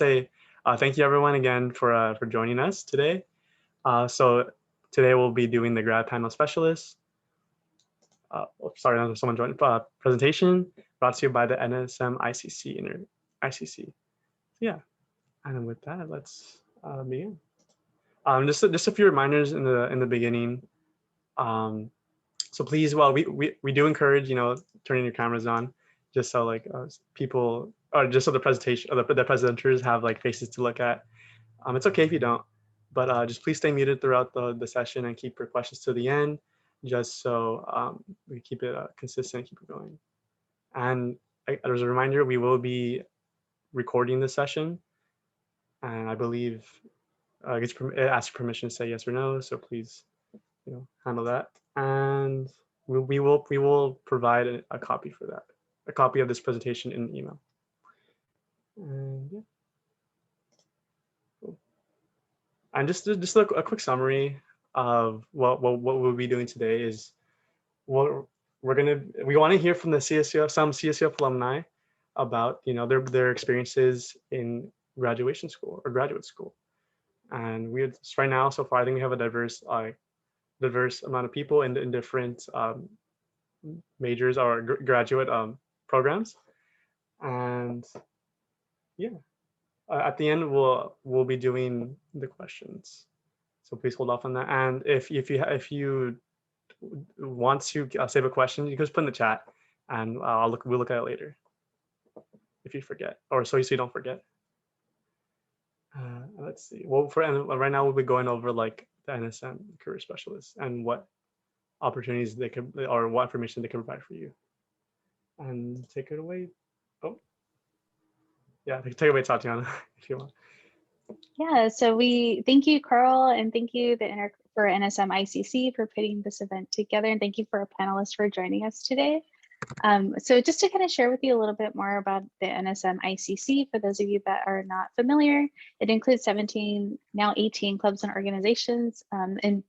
say thank you everyone again for joining us today. So today we'll be doing the grad panel specialist. Sorry, someone joined. Presentation brought to you by the NSM ICC. Yeah, and with that, let's begin. Just a few reminders in the beginning. So please, well, we do encourage turning your cameras on, just so people, or just so the presentation, or the presenters have faces to look at. It's okay if you don't, but just please stay muted throughout the session and keep your questions to the end, just so we keep it consistent, keep it going. And as a reminder, we will be recording the session, and I believe it asks permission to say yes or no. So please, handle that, and we will provide a copy for that, a copy of this presentation in the email. And yeah. Cool. And just a quick summary of what we'll be doing today is we want to hear from some CSUF alumni about their experiences in graduation school or graduate school. And right now, so far, I think we have a diverse amount of people in different majors or graduate programs. And yeah, at the end we'll be doing the questions, so please hold off on that. And if you want to save a question, you can just put in the chat, and we'll look at it later if you forget, or so you don't forget. Let's see. Well, right now we'll be going over the NSM career specialists and what opportunities they could, or what information they can provide for you. And take it away. Oh, yeah, take it away, Tatiana, if you want. Yeah, so we thank you, Carl, and thank you for NSM ICC for putting this event together, and thank you for our panelists for joining us today. So just to kind of share with you a little bit more about the NSM ICC, for those of you that are not familiar, it includes 17, now 18 clubs and organizations, and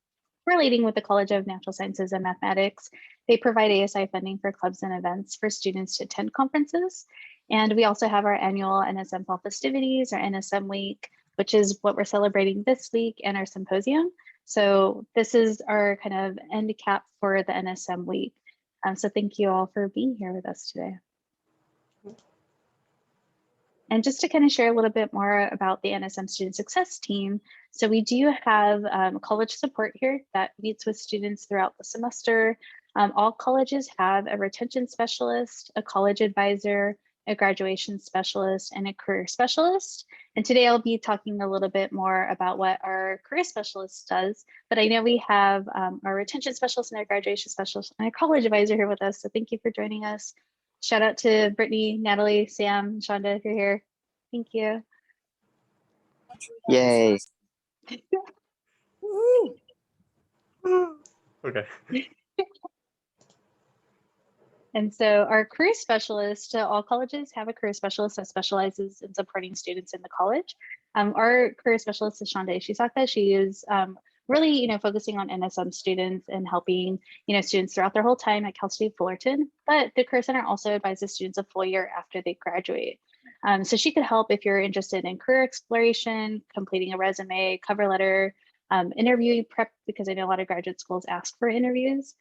relating with the College of Natural Sciences and Mathematics. They provide ASI funding for clubs and events for students to attend conferences. And we also have our annual NSM Fall festivities, our NSM Week, which is what we're celebrating this week, and our symposium. So this is our kind of end cap for the NSM Week. So thank you all for being here with us today. And just to kind of share a little bit more about the NSM Student Success Team. So we do have college support here that meets with students throughout the semester. All colleges have a retention specialist, a college advisor, a graduation specialist, and a career specialist. And today I'll be talking a little bit more about what our career specialist does, but I know we have our retention specialist and our graduation specialist and a college advisor here with us. So thank you for joining us. Shout out to Brittany, Natalie, Sam, Shonda, if you're here. Thank you. Yay. Okay. And so our career specialist, all colleges have a career specialist that specializes in supporting students in the college. Our career specialist is Shonda Ishisaka. She is really, focusing on NSM students and helping, students throughout their whole time at Cal State Fullerton. But the Career Center also advises students a full year after they graduate. So she could help if you're interested in career exploration, completing a resume, cover letter, interview prep, because I know a lot of graduate schools ask for interviews.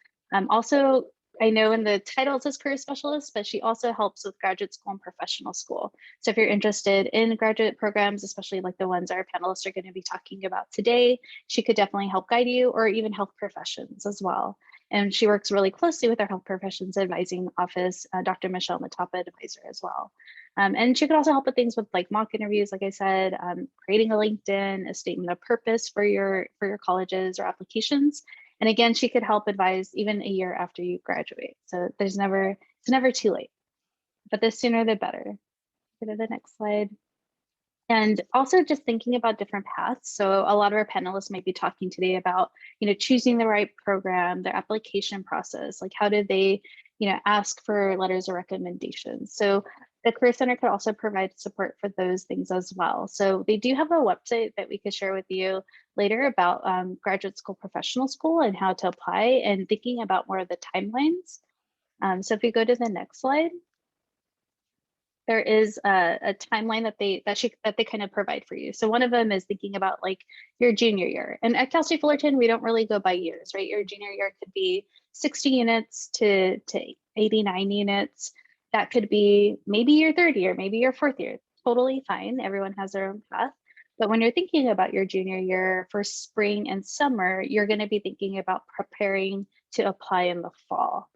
Also, I know in the title it says career specialist, but she also helps with graduate school and professional school. So if you're interested in graduate programs, especially like the ones our panelists are going to be talking about today, she could definitely help guide you, or even health professions as well. And she works really closely with our health professions advising office, Dr. Michelle Matapa, advisor as well. And she could also help with things with like mock interviews, like I said, creating a LinkedIn, a statement of purpose for your colleges or applications. And again, she could help advise even a year after you graduate. So it's never too late, but the sooner the better. Go to the next slide. And also just thinking about different paths. So a lot of our panelists might be talking today about, choosing the right program, their application process, like how did they, ask for letters of recommendation. So the Career Center could also provide support for those things as well. So they do have a website that we could share with you later about graduate school, professional school, and how to apply, and thinking about more of the timelines. So if we go to the next slide. there is a timeline that they kind of provide for you. So one of them is thinking about like your junior year. And at Cal State Fullerton, we don't really go by years, right? Your junior year could be 60 units to 89 units. That could be maybe your third year, maybe your fourth year. Totally fine. Everyone has their own path. But when you're thinking about your junior year for spring and summer, you're going to be thinking about preparing to apply in the fall.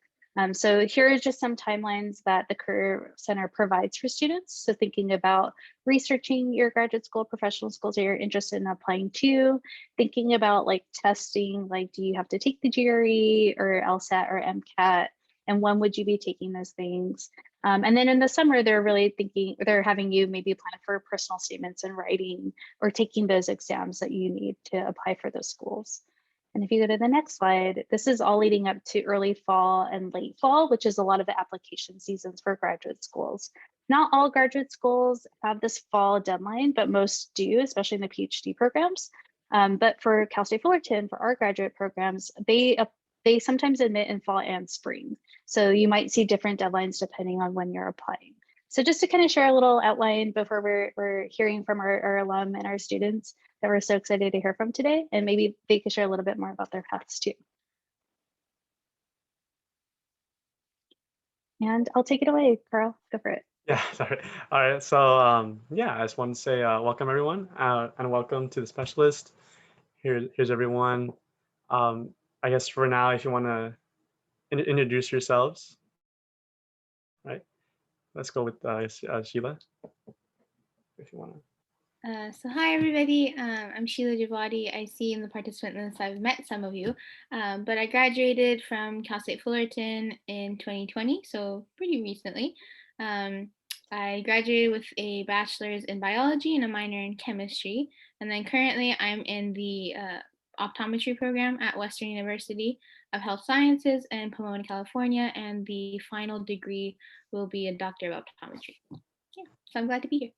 So here are just some timelines that the Career Center provides for students. So thinking about researching your graduate school, professional schools that you're interested in applying to, thinking about like testing, like do you have to take the GRE or LSAT or MCAT, and when would you be taking those things? And then in the summer, they're having you maybe plan for personal statements and writing or taking those exams that you need to apply for those schools. And if you go to the next slide, this is all leading up to early fall and late fall, which is a lot of the application seasons for graduate schools. Not all graduate schools have this fall deadline, but most do, especially in the PhD programs. But for Cal State Fullerton, for our graduate programs, they sometimes admit in fall and spring. So you might see different deadlines depending on when you're applying. So just to kind of share a little outline before we're hearing from our alum and our students that we're so excited to hear from today, and maybe they could share a little bit more about their paths too. And I'll take it away, Carl, go for it. Yeah, sorry. All right, so yeah, I just want to say welcome everyone and welcome to the specialist. Here's everyone. I guess for now, if you want to introduce yourselves, right? Let's go with Sheila, if you want to. So hi everybody, I'm Sheila Javadi. I see in the participant list I've met some of you, but I graduated from Cal State Fullerton in 2020, so pretty recently. I graduated with a bachelor's in biology and a minor in chemistry, and then currently I'm in the optometry program at Western University of Health Sciences in Pomona, California, and the final degree will be a Doctor of Optometry. Yeah, so I'm glad to be here.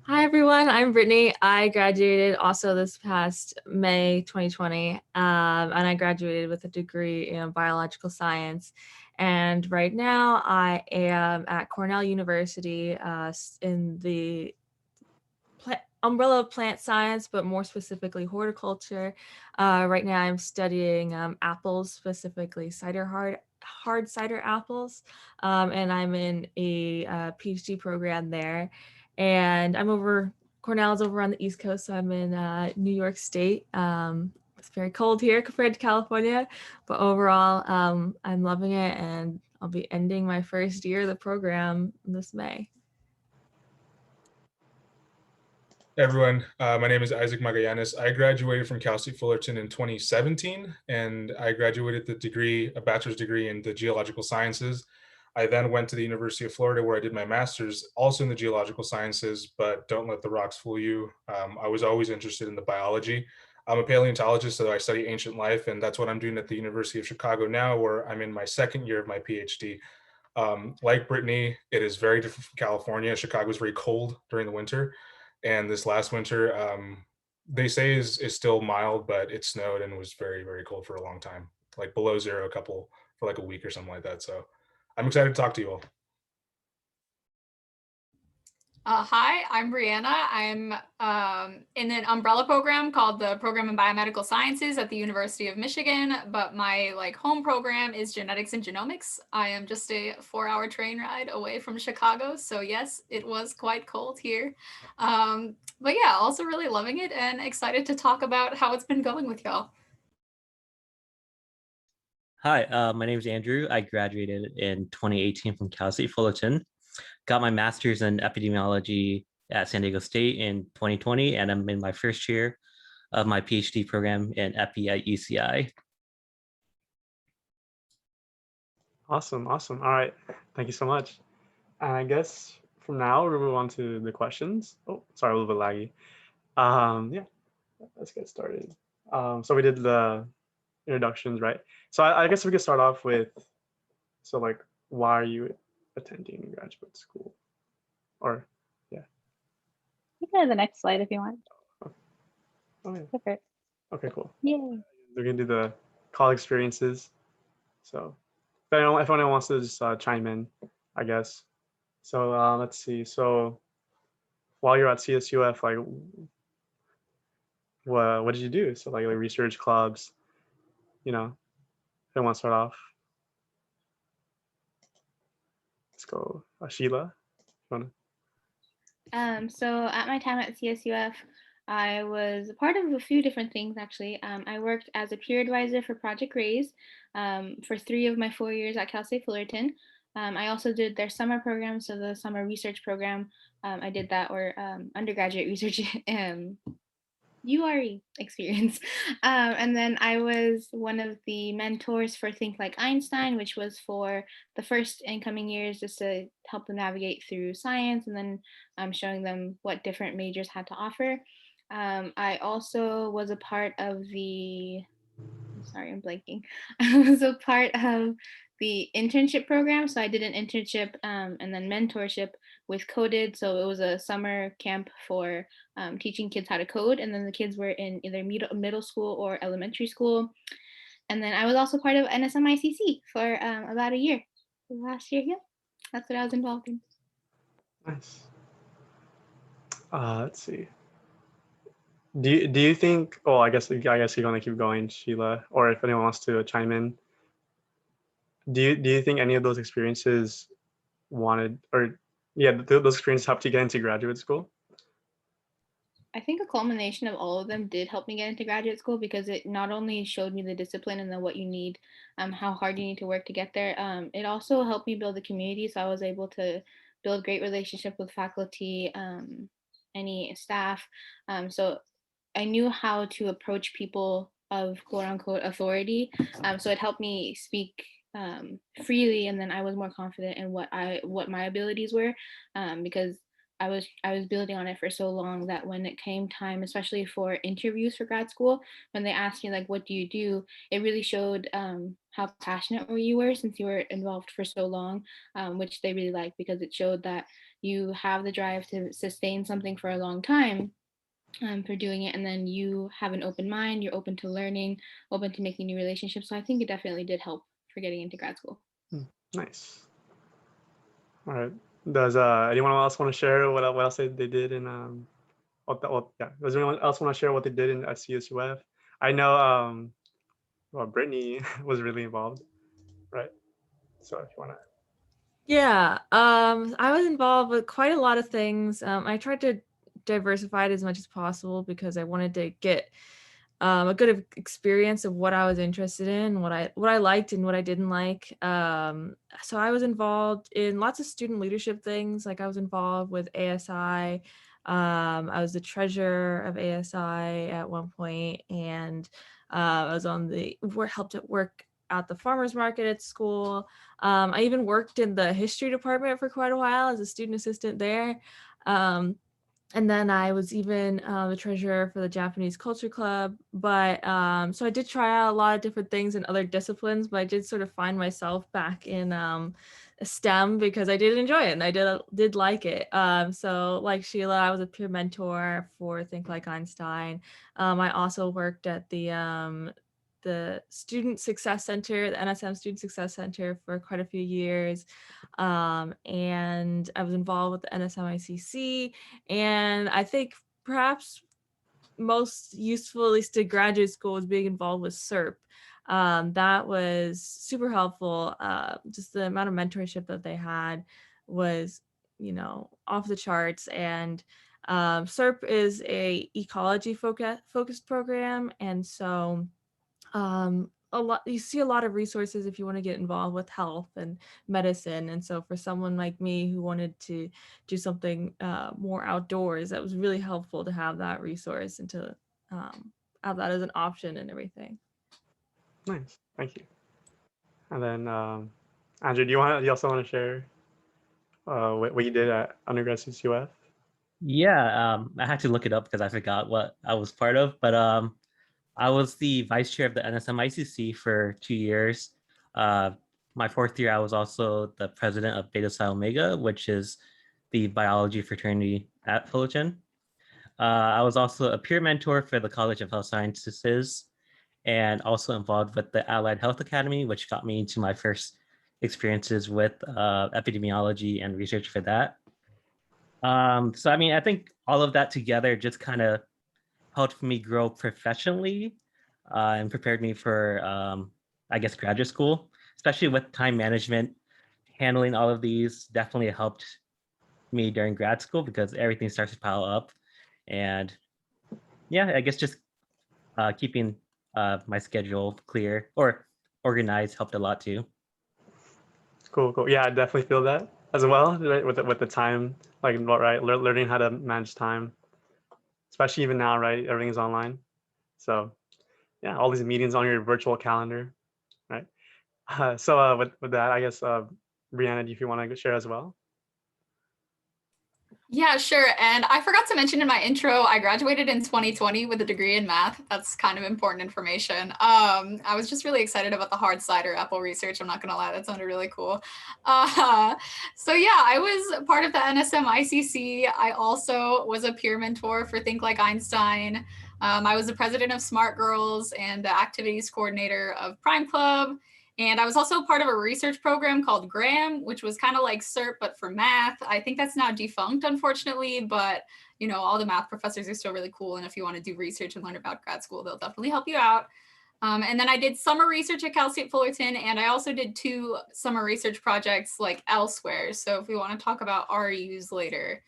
Hi everyone, I'm Brittany. I graduated also this past May 2020, and I graduated with a degree in biological science. And right now I am at Cornell University in the umbrella of plant science, but more specifically horticulture. Right now I'm studying apples, specifically hard cider apples, and I'm in a PhD program there. And Cornell's over on the East Coast, so I'm in New York State. It's very cold here compared to California, but overall, I'm loving it, and I'll be ending my first year of the program this May. Hey everyone, my name is Isaac Magallanes. I graduated from Cal State Fullerton in 2017, and I graduated a bachelor's degree in the geological sciences. I then went to the University of Florida where I did my master's, also in the geological sciences, but don't let the rocks fool you. I was always interested in the biology. I'm a paleontologist, so I study ancient life, and that's what I'm doing at the University of Chicago now, where I'm in my second year of my PhD. Like Brittany, it is very different from California. Chicago is very cold during the winter. And this last winter, they say is still mild, but it snowed and was very, very cold for a long time, like below zero for like a week or something like that. So I'm excited to talk to you all. Hi, I'm Brianna. I'm in an umbrella program called the Program in Biomedical Sciences at the University of Michigan, but my home program is Genetics and Genomics. I am just a 4-hour train ride away from Chicago, so yes, it was quite cold here. But yeah, also really loving it and excited to talk about how it's been going with y'all. Hi, my name is Andrew. I graduated in 2018 from Cal State Fullerton. Got my master's in epidemiology at San Diego State in 2020, and I'm in my first year of my PhD program in epi at UCI. Awesome. All right. Thank you so much. And I guess from now we'll move on to the questions. Oh, sorry, a little bit laggy. Yeah, let's get started. So we did the introductions, right? So I guess we could start off with, why are you attending graduate school? Or, yeah. You can go to the next slide if you want. Oh, yeah. Go for it. Okay, cool. Yay. We're gonna do the college experiences. So, if anyone wants to just chime in, I guess. So let's see. So while you're at CSUF, like what did you do? So like research clubs, you know, if you want to start off. Let's go, Sheila. You wanna? So at my time at CSUF, I was a part of a few different things actually. I worked as a peer advisor for Project Raise for 3 of my 4 years at Cal State Fullerton. I also did their summer program, so the summer research program. I did that, or undergraduate research URE experience. And then I was one of the mentors for Think Like Einstein, which was for the first incoming years, just to help them navigate through science, and then showing them what different majors had to offer. I also was a part of sorry, I'm blanking. I was a part of the internship program. So I did an internship and then mentorship with Coded. So it was a summer camp for teaching kids how to code. And then the kids were in either middle school or elementary school. And then I was also part of NSMICC for about a year. Last year, yeah, that's what I was involved in. Nice. Let's see. Do you think? Oh, I guess you're gonna keep going, Sheila. Or if anyone wants to chime in, do you think any of those experiences those experiences helped you get into graduate school? I think a culmination of all of them did help me get into graduate school, because it not only showed me the discipline and then what you need, how hard you need to work to get there. It also helped me build a community, so I was able to build great relationship with faculty, any staff. So I knew how to approach people of quote unquote authority. So it helped me speak freely, and then I was more confident in what my abilities were, because I was building on it for so long that when it came time, especially for interviews for grad school, when they asked me like, what do you do? It really showed how passionate you were, since you were involved for so long, which they really liked, because it showed that you have the drive to sustain something for a long time, for doing it, and then you have an open mind, you're open to learning, open to making new relationships. So I think it definitely did help for getting into grad school. Nice. All right. Does anyone else want to share what else they did in does anyone else want to share what they did in at CSUF? I know Brittany was really involved, right? So if you want to. Yeah, I was involved with quite a lot of things. I tried to diversify it as much as possible because I wanted to get a good experience of what I was interested in, what I liked and what I didn't like. So I was involved in lots of student leadership things. Like I was involved with ASI. I was the treasurer of ASI at one point, and I was on helped at work at the farmers market at school. I even worked in the history department for quite a while as a student assistant there. And then I was even the treasurer for the Japanese Culture Club. But so I did try out a lot of different things in other disciplines, but I did sort of find myself back in STEM because I did enjoy it and I did like it. So like Sheila, I was a peer mentor for Think Like Einstein. I also worked at the Student Success Center, the NSM Student Success Center, for quite a few years. And I was involved with the NSMICC. And I think perhaps most useful, at least to graduate school, was being involved with SERP. That was super helpful. Just the amount of mentorship that they had was, off the charts. And SERP is a ecology focused program. And so you see a lot of resources if you want to get involved with health and medicine. And so for someone like me who wanted to do something more outdoors, that was really helpful to have that resource and to have that as an option and everything. Nice, thank you. And then Andrew, do you also want to share what you did at undergrad CSUF? Yeah, I had to look it up because I forgot what I was part of, but I was the vice chair of the NSMICC for 2 years. My 4th year, I was also the president of Beta Psi Omega, which is the biology fraternity at Fullerton. I was also a peer mentor for the College of Health Sciences, and also involved with the Allied Health Academy, which got me into my first experiences with epidemiology and research for that. So I mean, I think all of that together just kind of helped me grow professionally and prepared me for, I guess, graduate school, especially with time management. Handling all of these definitely helped me during grad school because everything starts to pile up. And yeah, I guess just keeping my schedule clear or organized helped a lot too. Cool, cool. Yeah, I definitely feel that as well, right? With the time, like, right, learning how to manage time, especially even now, right? Everything's online. So yeah, all these meetings on your virtual calendar, right? With that, I guess, Brianna, if you want to share as well. Yeah, sure. And I forgot to mention in my intro, I graduated in 2020 with a degree in math. That's kind of important information. I was just really excited about the hard cider apple research. I'm not going to lie, that sounded really cool. So yeah, I was part of the NSM ICC. I also was a peer mentor for Think Like Einstein. I was the president of Smart Girls and the activities coordinator of Prime Club. And I was also part of a research program called Graham, which was kind of like CERT, but for math. I think that's now defunct, unfortunately, but you know, all the math professors are still really cool. And if you want to do research and learn about grad school, they'll definitely help you out. And then I did summer research at Cal State Fullerton, and I also did 2 summer research projects like elsewhere. So if we want to talk about RUs later,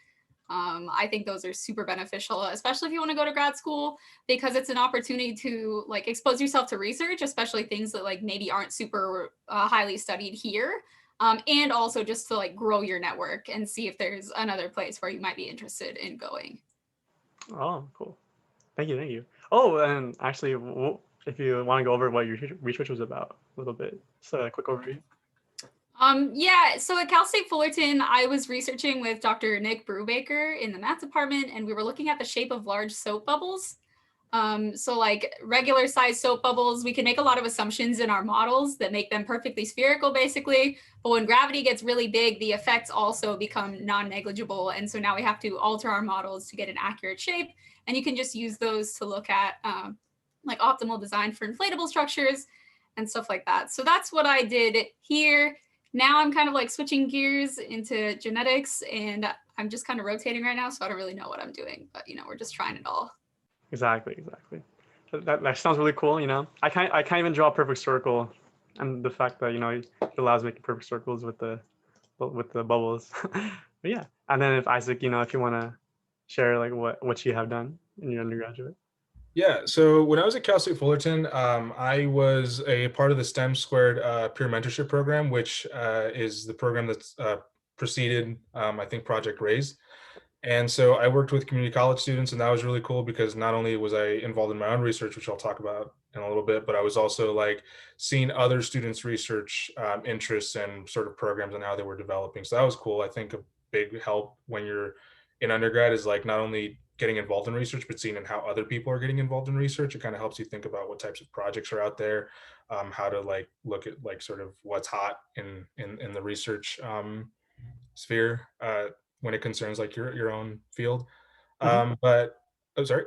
I think those are super beneficial, especially if you want to go to grad school, because it's an opportunity to like expose yourself to research, especially things that like maybe aren't super highly studied here. And also just to like grow your network and see if there's another place where you might be interested in going. Oh, cool. Thank you, thank you. Oh, and actually, if you want to go over what your research was about a little bit, so a quick overview. Yeah, so at Cal State Fullerton, I was researching with Dr. Nick Brubaker in the math department, and we were looking at the shape of large soap bubbles. So like regular size soap bubbles, we can make a lot of assumptions in our models that make them perfectly spherical, basically. But when gravity gets really big, the effects also become non-negligible. And so now we have to alter our models to get an accurate shape. And you can just use those to look at like optimal design for inflatable structures and stuff like that. So that's what I did here. Now I'm kind of like switching gears into genetics, and I'm just kind of rotating right now. So I don't really know what I'm doing, but you know, we're just trying it all. Exactly. That sounds really cool. You know, I can't even draw a perfect circle, and the fact that, you know, it allows making perfect circles with the bubbles. But yeah, and then if Isaac, you know, if you want to share like what you have done in your undergraduate. Yeah, so when I was at Cal State Fullerton, I was a part of the STEM Squared peer mentorship program, which is the program that's preceded, I think, Project Raise. And so I worked with community college students, and that was really cool because not only was I involved in my own research, which I'll talk about in a little bit, but I was also like seeing other students' research interests and sort of programs and how they were developing. So that was cool. I think a big help when you're in undergrad is like not only getting involved in research, but seeing how other people are getting involved in research. It kind of helps you think about what types of projects are out there, how to like look at like sort of what's hot in the research sphere. When it concerns like your own field. But oh, sorry.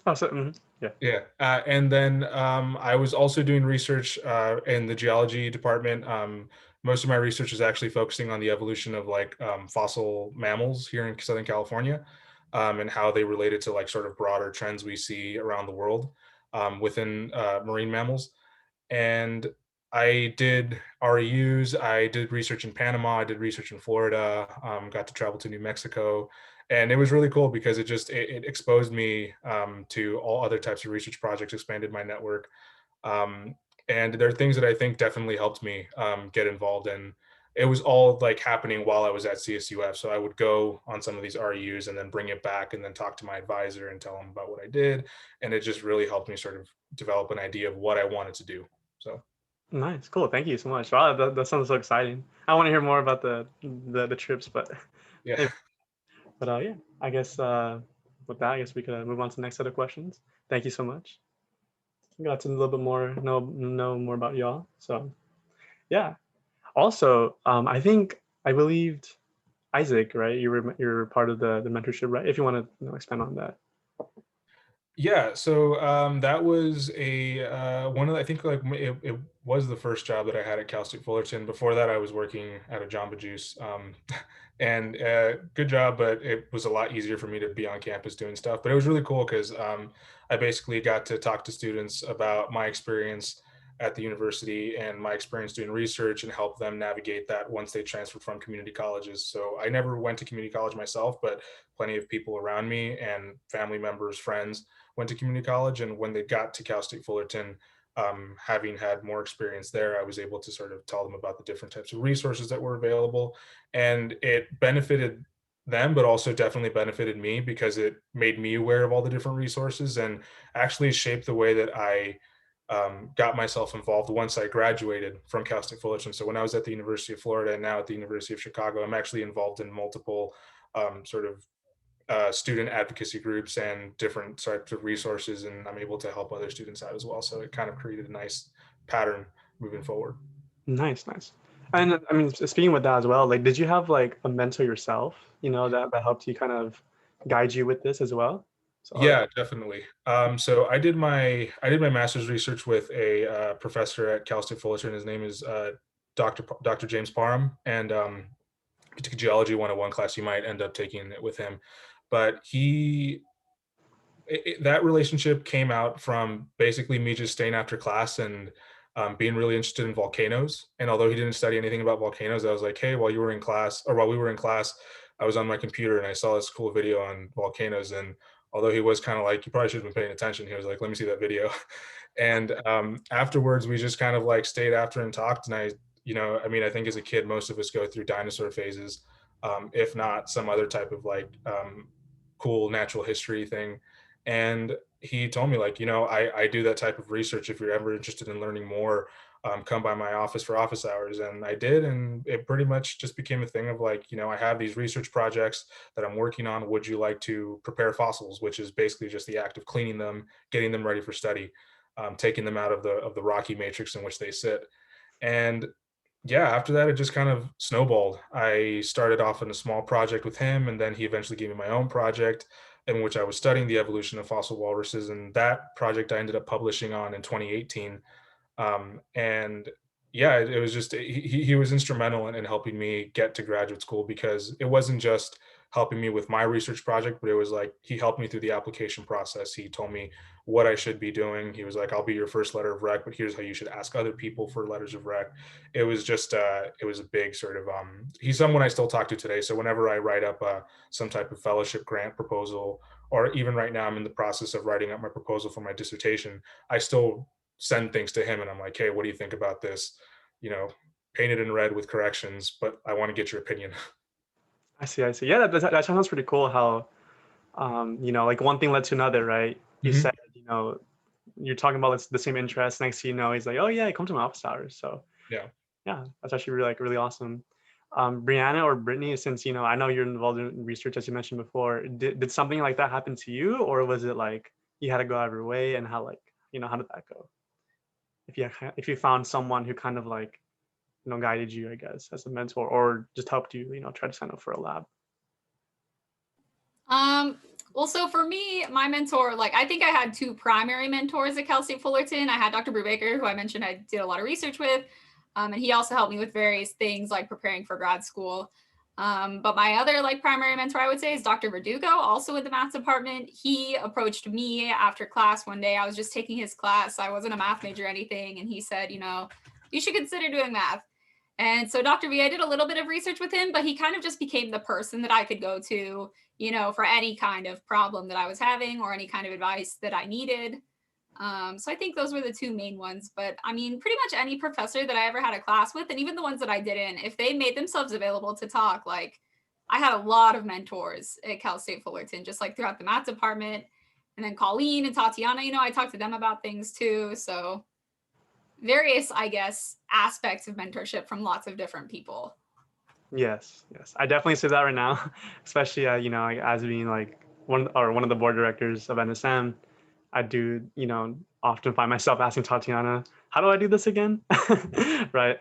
Oh, so yeah. Yeah, and then I was also doing research in the geology department. Most of my research is actually focusing on the evolution of like fossil mammals here in Southern California, and how they related to like sort of broader trends we see around the world within marine mammals. And I did REUs, I did research in Panama, I did research in Florida, got to travel to New Mexico. And it was really cool because it exposed me to all other types of research projects, expanded my network. And there are things that I think definitely helped me get involved in. It was all like happening while I was at CSUF. So I would go on some of these REUs and then bring it back and then talk to my advisor and tell him about what I did. And it just really helped me sort of develop an idea of what I wanted to do. So Nice, cool. Thank you so much. Wow, that sounds so exciting. I want to hear more about the trips, but yeah. Yeah, I guess with that, I guess we could move on to the next set of questions. Thank you so much. Got to a little bit more know more about y'all. So yeah. Also, I believed Isaac, right? You're part of the mentorship, right? If you want to expand on that. Yeah, so that was a one of I think like it was the first job that I had at Cal State Fullerton. Before that, I was working at a Jamba Juice, and good job, but it was a lot easier for me to be on campus doing stuff. But it was really cool because I basically got to talk to students about my experience at the university and my experience doing research and help them navigate that once they transferred from community colleges. So I never went to community college myself, but plenty of people around me and family members, friends went to community college. And when they got to Cal State Fullerton, having had more experience there, I was able to sort of tell them about the different types of resources that were available. And it benefited them, but also definitely benefited me because it made me aware of all the different resources and actually shaped the way that I got myself involved once I graduated from Cal State Fullerton. So when I was at the University of Florida and now at the University of Chicago, I'm actually involved in multiple sort of student advocacy groups and different types of resources, and I'm able to help other students out as well. So it kind of created a nice pattern moving forward. Nice, nice. And I mean, speaking with that as well, like, did you have like a mentor yourself, that helped you kind of guide you with this as well? So, Yeah, definitely. So I did my master's research with a professor at Cal State Fullerton. His name is Dr. James Parham, and if you took a Geology 101 class, you might end up taking it with him. But that relationship came out from basically me just staying after class and being really interested in volcanoes. And although he didn't study anything about volcanoes, I was like, hey, while we were in class, I was on my computer and I saw this cool video on volcanoes. And although he was kind of like, you probably should have been paying attention, he was like, let me see that video. And afterwards, we just kind of like stayed after and talked. And I mean, I think as a kid, most of us go through dinosaur phases, if not some other type of like cool natural history thing. And he told me like, I do that type of research. If you're ever interested in learning more, come by my office for office hours. And I did, and it pretty much just became a thing of like, I have these research projects that I'm working on. Would you like to prepare fossils, which is basically just the act of cleaning them, getting them ready for study, taking them out of the rocky matrix in which they sit. And yeah, after that, it just kind of snowballed. I started off in a small project with him, and then he eventually gave me my own project in which I was studying the evolution of fossil walruses. And that project I ended up publishing on in 2018. And yeah, it was just, he was instrumental in helping me get to graduate school, because it wasn't just helping me with my research project, but it was like he helped me through the application process. He told me what I should be doing. He was like, I'll be your first letter of rec, but here's how you should ask other people for letters of rec. It was just it was a big sort of he's someone I still talk to today. So whenever I write up some type of fellowship grant proposal, or even right now I'm in the process of writing up my proposal for my dissertation, I still send things to him and I'm like, hey, what do you think about this? Painted in red with corrections, but I want to get your opinion. I see, I see. Yeah, that sounds pretty cool. How, like one thing led to another, right? You Mhm. said, you're talking about the same interests. Next thing you know, he's like, oh yeah, come to my office hours. So Yeah. yeah, that's actually really, like, really awesome. Brianna or Brittany, since I know you're involved in research, as you mentioned before, did something like that happen to you, or was it like you had to go out of your way, and how, like, how did that go? If you found someone who kind of like guided you, I guess, as a mentor, or just helped you try to sign up for a lab. Well, so for me, my mentor, like, I think I had two primary mentors at Cal State Fullerton. I had Dr. Brubaker, who I mentioned I did a lot of research with, and he also helped me with various things like preparing for grad school. But my other like primary mentor, I would say, is Dr. Verdugo, also in the math department. He approached me after class one day. I was just taking his class. I wasn't a math major or anything. And he said, you should consider doing math. And so Dr. V, I did a little bit of research with him, but he kind of just became the person that I could go to, for any kind of problem that I was having or any kind of advice that I needed. So I think those were the two main ones. But I mean, pretty much any professor that I ever had a class with, and even the ones that I didn't, if they made themselves available to talk, like, I had a lot of mentors at Cal State Fullerton, just like throughout the math department. And then Colleen and Tatiana, I talked to them about things too. So various, I guess, aspects of mentorship from lots of different people. Yes, I definitely say that right now, especially like, as being like one of the board directors of NSM. I do often find myself asking Tatiana, how do I do this again? Right.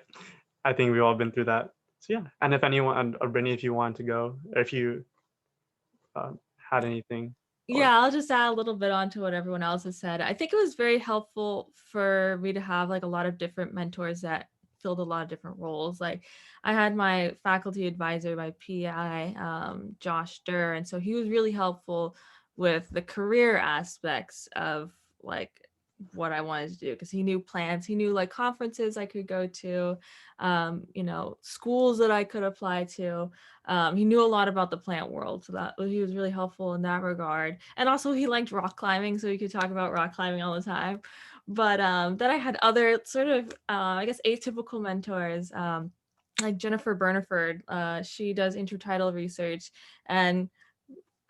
I think we've all been through that. So yeah. And if anyone, or Brittany, if you want to go, or if you had anything. Yeah, I'll just add a little bit onto what everyone else has said. I think it was very helpful for me to have like a lot of different mentors that filled a lot of different roles. Like I had my faculty advisor, my PI, Josh Durr, and so he was really helpful with the career aspects of like what I wanted to do because he knew plans, he knew like conferences I could go to, schools that I could apply to. He knew a lot about the plant world, so that he was really helpful in that regard. And also he liked rock climbing, so we could talk about rock climbing all the time. But then I had other sort of, I guess, atypical mentors, like Jennifer Bernaford. She does intertidal research, and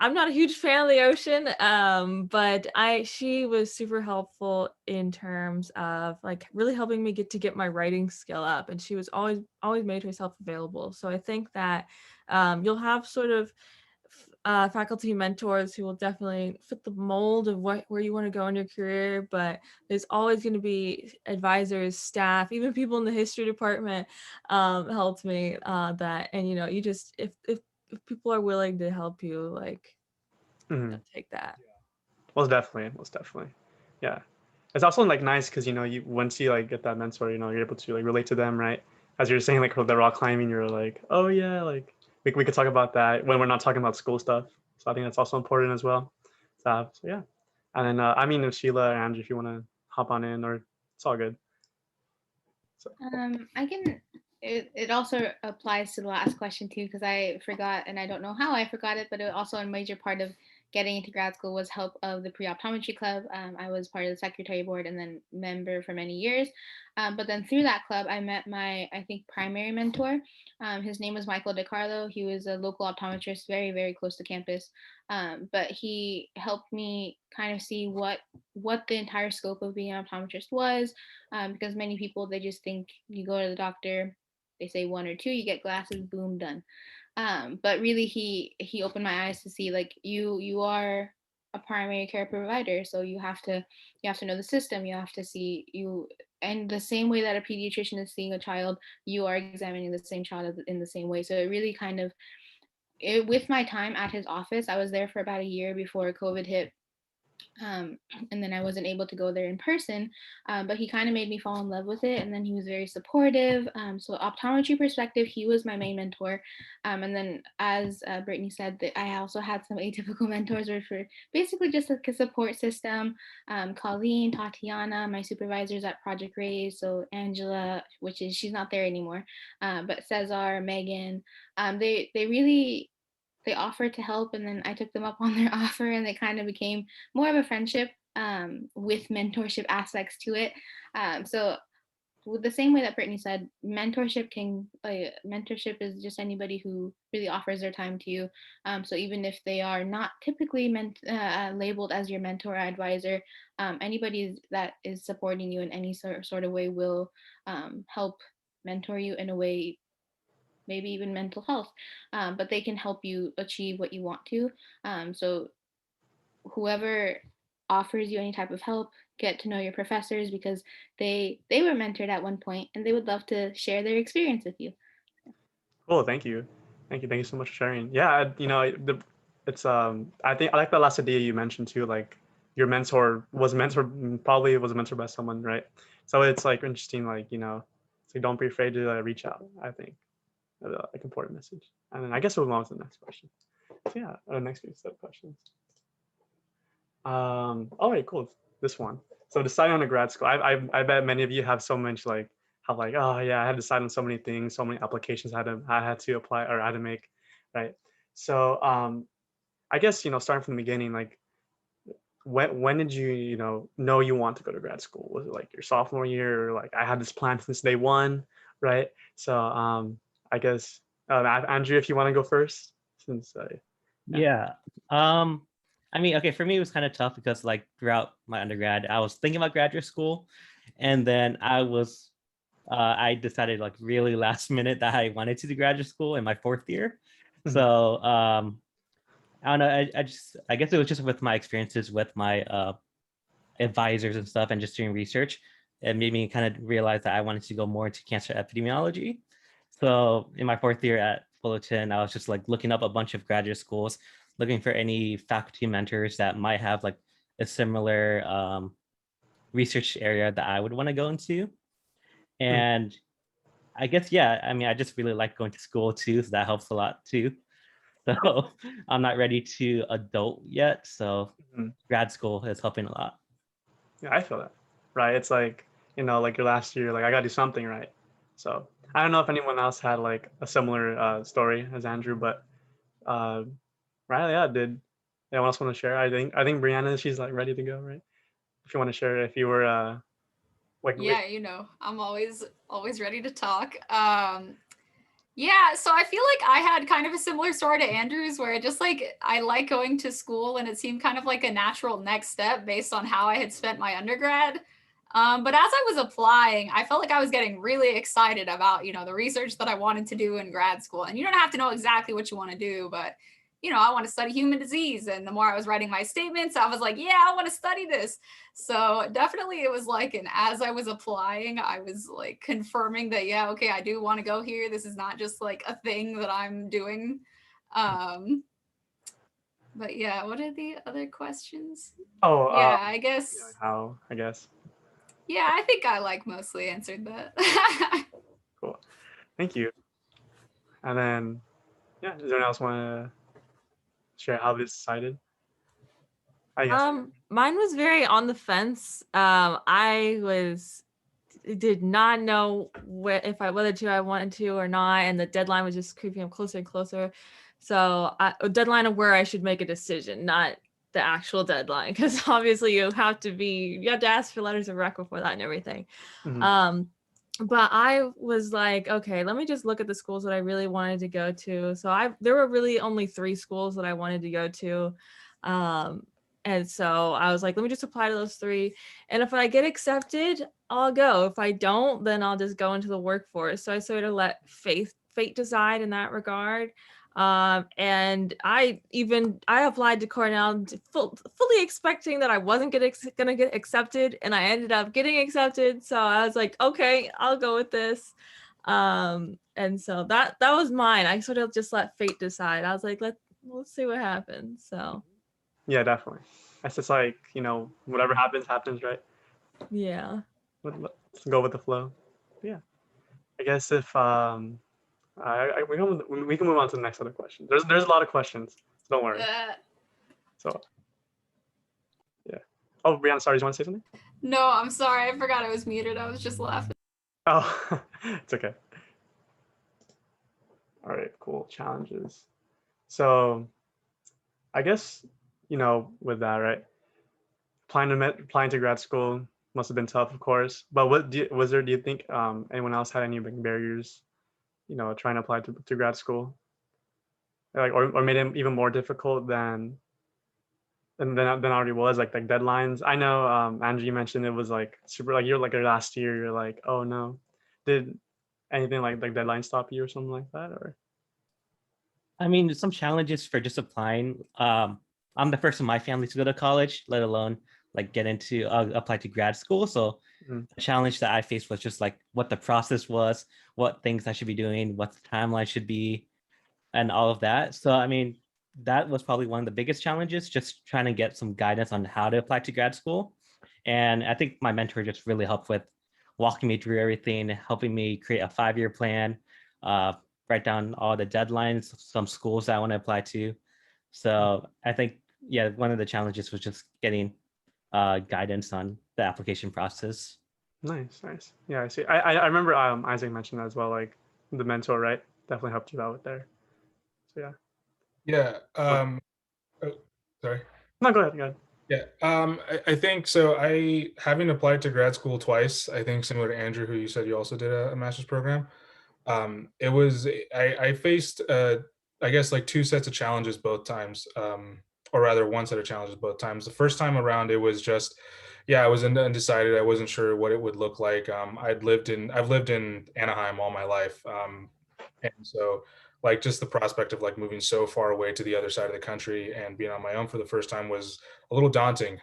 I'm not a huge fan of the ocean, but she was super helpful in terms of like really helping me get my writing skill up, and she was always made herself available. So I think that you'll have sort of faculty mentors who will definitely fit the mold of where you want to go in your career, but there's always going to be advisors, staff, even people in the history department helped me that, and you just if people are willing to help you, like take that. Most definitely. Yeah. It's also like nice because you once you like get that mentor, you're able to like relate to them, right? As you're saying, like the rock climbing, you're like, oh yeah, like we could talk about that when we're not talking about school stuff. So I think that's also important as well. So yeah. And then I mean, if Sheila or Andrew, if you want to hop on in, or it's all good. So. I can. It also applies to the last question too, because I forgot, and I don't know how I forgot it, but it also a major part of getting into grad school was help of the pre-optometry club. I was part of the secretary board and then member for many years. But then through that club, I met my, I think, primary mentor. His name was Michael DeCarlo. He was a local optometrist, very, very close to campus. But he helped me kind of see what the entire scope of being an optometrist was, because many people, they just think you go to the doctor, they say 1 or 2, you get glasses, boom, done. But really he opened my eyes to see like you are a primary care provider, so you have to know the system, you have to see you, and the same way that a pediatrician is seeing a child, you are examining the same child in the same way. So it really kind of, with my time at his office, I was there for about a year before COVID hit. And then I wasn't able to go there in person, but he kind of made me fall in love with it. And then he was very supportive. So optometry perspective, he was my main mentor. And then as Brittany said, that I also had some atypical mentors, which were basically just like a support system. Colleen, Tatiana, my supervisors at Project Raise. So Angela, she's not there anymore, but Cesar, Megan, they offered to help, and then I took them up on their offer, and it kind of became more of a friendship with mentorship aspects to it. So with the same way that Brittany said, mentorship is just anybody who really offers their time to you. So even if they are not typically labeled as your mentor or advisor, anybody that is supporting you in any sort of way will help mentor you in a way, maybe even mental health, but they can help you achieve what you want to. So whoever offers you any type of help, get to know your professors, because they were mentored at one point and they would love to share their experience with you. Cool. Thank you so much for sharing. Yeah, it's I think I like the last idea you mentioned too, like your mentor was mentored by someone, right? So it's like interesting, like so don't be afraid to reach out. I think like important message. And then I guess we'll move on to the next question. So yeah, next set of questions. All right, cool. This one. So deciding on a grad school, I bet many of you have so much like have like, oh yeah, I had to decide on so many things, so many applications I had to apply or I had to make, right? So I guess starting from the beginning, like when did you know you want to go to grad school? Was it like your sophomore year, or like I had this plan since day one, right? So I guess Andrew, if you want to go first, since Yeah. I mean, okay, for me it was kind of tough because like throughout my undergrad, I was thinking about graduate school, and then I decided like really last minute that I wanted to do graduate school in my 4th year. So I don't know. I guess it was just with my experiences with my advisors and stuff, and just doing research, it made me kind of realize that I wanted to go more into cancer epidemiology. So in my 4th year at Fullerton, I was just like looking up a bunch of graduate schools, looking for any faculty mentors that might have like a similar research area that I would want to go into. And I guess, yeah, I mean, I just really like going to school too, so that helps a lot too. So I'm not ready to adult yet, so grad school is helping a lot. Yeah, I feel that, right? It's like, like your last year, like I gotta do something, right? So I don't know if anyone else had like a similar story as Andrew, but uh, Riley, yeah, did anyone else want to share? I think Brianna, she's like ready to go, right? If you want to share, if you were like Yeah, I'm always ready to talk. Yeah, so I feel like I had kind of a similar story to Andrew's, where I like going to school, and it seemed kind of like a natural next step based on how I had spent my undergrad. But as I was applying, I felt like I was getting really excited about, the research that I wanted to do in grad school. And you don't have to know exactly what you want to do, but, I want to study human disease. And the more I was writing my statements, I was like, yeah, I want to study this. So definitely it was like, and as I was applying, I was like confirming that, yeah, okay, I do want to go here. This is not just like a thing that I'm doing. But yeah, what are the other questions? oh Yeah, I guess. how I guess. Yeah, I think I like mostly answered that. Cool, thank you. And then yeah, does anyone else want to share how they decided? I guess. Mine was very on the fence. I did not know whether I wanted to or not, and the deadline was just creeping up closer and closer. So a deadline of where I should make a decision, not the actual deadline, because obviously you have to ask for letters of rec before that and everything. But I was like, okay, let me just look at the schools that I really wanted to go to. So there were really only 3 schools that I wanted to go to. And so I was like, let me just apply to those 3. And if I get accepted, I'll go. If I don't, then I'll just go into the workforce. So I sort of let fate decide in that regard. And I applied to Cornell fully expecting that I wasn't gonna get accepted, and I ended up getting accepted. So I was like, okay, I'll go with this. And so that was mine. I sort of just let fate decide. I was like, let's see what happens. So Yeah, definitely. It's just like, whatever happens, right? yeah. Let's go with the flow. Yeah. I guess if we can move on to the next other question. There's a lot of questions, so don't worry. So yeah. Oh, Brianna, sorry, do you want to say something? No, I'm sorry. I forgot I was muted. I was just laughing. Oh, it's okay. All right, cool. Challenges. So I guess, with that, right? Applying to grad school must have been tough, of course. But do you think anyone else had any big barriers, trying to apply to grad school? Like, or made it even more difficult than already was, like deadlines. I know Andrew, you mentioned it was like super, like you're like your last year, you're like, oh no. Did anything like deadline stop you or something like that? Or I mean, some challenges for just applying. I'm the first in my family to go to college, let alone like get into apply to grad school. So the challenge that I faced was just like what the process was, what things I should be doing, what the timeline should be, and all of that. So I mean, that was probably one of the biggest challenges, just trying to get some guidance on how to apply to grad school. And I think my mentor just really helped with walking me through everything, helping me create a 5-year plan, write down all the deadlines, some schools that I want to apply to. So I think, yeah, one of the challenges was just getting guidance on the application process. Nice. Yeah, I see. I remember Isaac mentioned that as well, like the mentor, right? Definitely helped you out there. So yeah. Yeah. Oh, sorry. No, go ahead. Yeah. I think so. Having applied to grad school twice, I think similar to Andrew, who you said you also did a master's program. I faced I guess like 2 sets of challenges both times, or rather 1 set of challenges both times. The first time around, it was just, I was undecided. I wasn't sure what it would look like. I've lived in Anaheim all my life, and so like just the prospect of like moving so far away to the other side of the country and being on my own for the first time was a little daunting.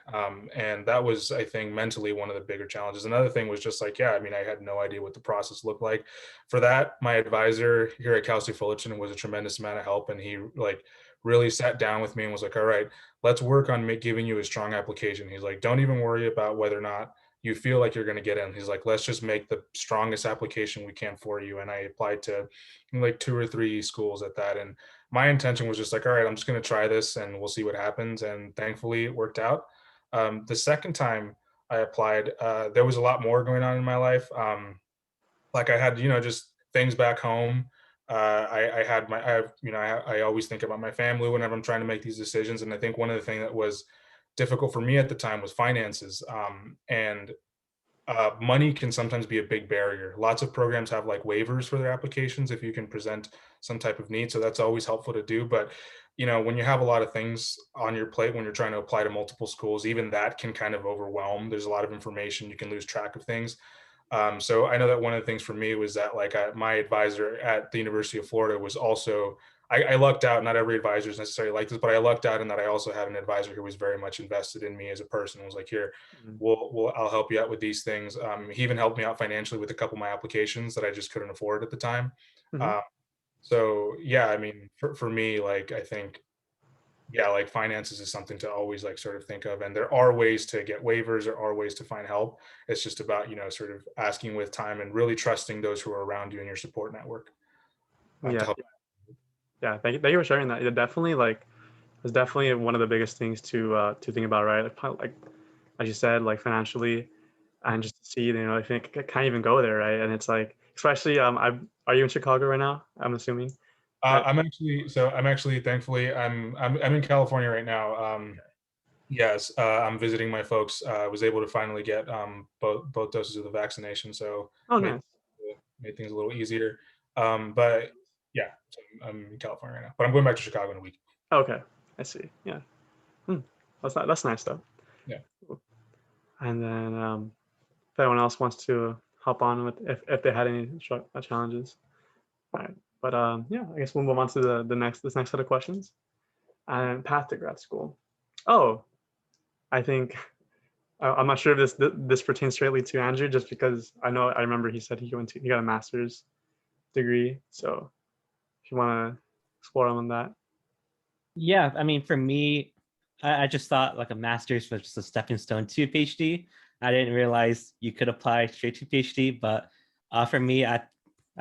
And that was, I think, mentally one of the bigger challenges. Another thing was just like, I mean, I had no idea what the process looked like. For that, my advisor here at Cal State Fullerton was a tremendous amount of help. And he like really sat down with me and was like, all right, let's work on giving you a strong application. He's like, don't even worry about whether or not you feel like you're going to get in. He's like, let's just make the strongest application we can for you. And I applied to like 2 or 3 schools at that. And my intention was just like, all right, I'm just going to try this and we'll see what happens. And thankfully it worked out. The second time I applied, there was a lot more going on in my life. Like I had, just things back home. I had my, I always think about my family whenever I'm trying to make these decisions. And I think one of the things that was difficult for me at the time was finances. And money can sometimes be a big barrier. Lots of programs have like waivers for their applications if you can present some type of need. So that's always helpful to do. But, when you have a lot of things on your plate, when you're trying to apply to multiple schools, even that can kind of overwhelm. There's a lot of information, you can lose track of things. So I know that one of the things for me was that like my advisor at the University of Florida was also, I lucked out. Not every advisor is necessarily like this, but I lucked out in that I also had an advisor who was very much invested in me as a person. Was like, here, I'll help you out with these things. He even helped me out financially with a couple of my applications that I just couldn't afford at the time. So yeah, I mean, for me, like, I think, yeah, like finances is something to always like sort of think of. And there are ways to get waivers, there are ways to find help. It's just about, sort of asking with time and really trusting those who are around you in your support network to Yeah. help. Yeah. Thank you for sharing that. It definitely like, it's definitely one of the biggest things to think about, right? Like as you said, like financially, and just to see, I think I can't even go there, right? And it's like, especially, are you in Chicago right now? I'm assuming. I'm actually thankfully I'm in California right now. Yes, I'm visiting my folks. I was able to finally get both doses of the vaccination, so Oh, made nice. made things a little easier. But yeah, so I'm in California right now, but I'm going back to Chicago in a week. Okay, I see. Yeah, that's nice though. Yeah. And then if anyone else wants to hop on with if they had any challenges, all right. But yeah, I guess we'll move on to this next set of questions. And path to grad school. Oh, I think I'm not sure if this pertains straightly to Andrew, just because I remember he said he got a master's degree. So if you want to explore on that. Yeah, I mean, for me, I just thought like a master's was just a stepping stone to a PhD. I didn't realize you could apply straight to PhD, but for me, I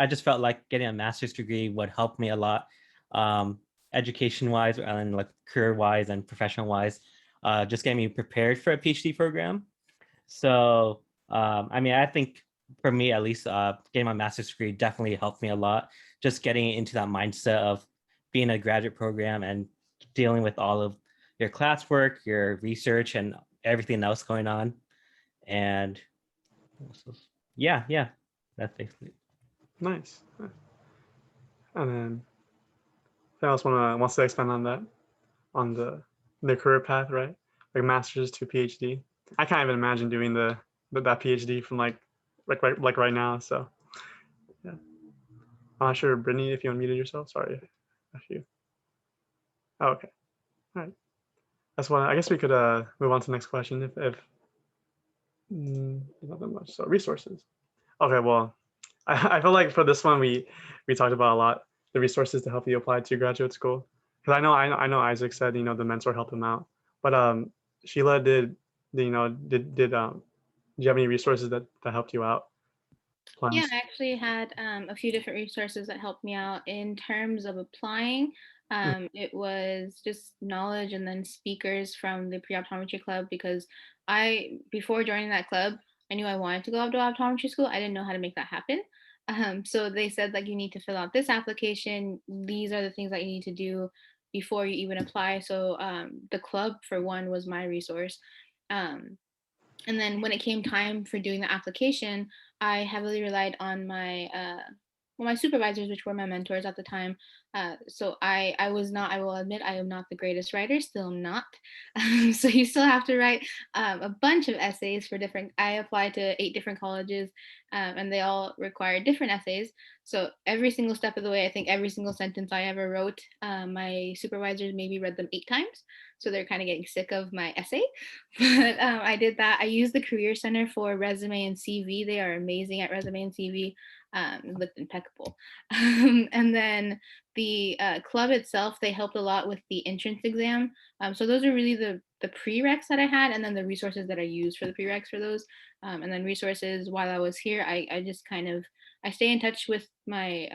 just felt like getting a master's degree would help me a lot, education-wise and like career-wise and professional-wise, just getting me prepared for a PhD program. So, I mean, I think for me, at least, getting my master's degree definitely helped me a lot, just getting into that mindset of being a graduate program and dealing with all of your classwork, your research, and everything else going on. And yeah, that's basically it. Nice. And then if anyone else wants to expand on that, on the career path, right? Like master's to PhD. I can't even imagine doing that PhD from like right now. So yeah, I'm not sure, Brittany, if you unmuted yourself. Sorry, if you. Oh, okay. All right. That's one. I guess we could move on to the next question if not that much. So resources. Okay. Well, I feel like for this one we talked about a lot the resources to help you apply to graduate school. Because I know Isaac said the mentor helped him out, but Sheila did you have any resources that helped you out? Yeah, I actually had a few different resources that helped me out in terms of applying. It was just knowledge and then speakers from the pre-optometry club, because before joining that club, I knew I wanted to go up to optometry school. I didn't know how to make that happen. So they said like, you need to fill out this application. These are the things that you need to do before you even apply. So the club, for one, was my resource. And then when it came time for doing the application, I heavily relied on my supervisors, which were my mentors at the time. So I will admit, I am not the greatest writer, still not. So you still have to write a bunch of essays for I applied to 8 different colleges, and they all require different essays. So every single step of the way, I think every single sentence I ever wrote, my supervisors maybe read them 8 times. So they're kind of getting sick of my essay. But I did that. I used the Career Center for resume and CV. They are amazing at resume and CV. It looked impeccable. And then the club itself, they helped a lot with the entrance exam. So those are really the prereqs that I had, and then the resources that I used for the prereqs for those. And then resources while I was here, I just kind of, I stay in touch with my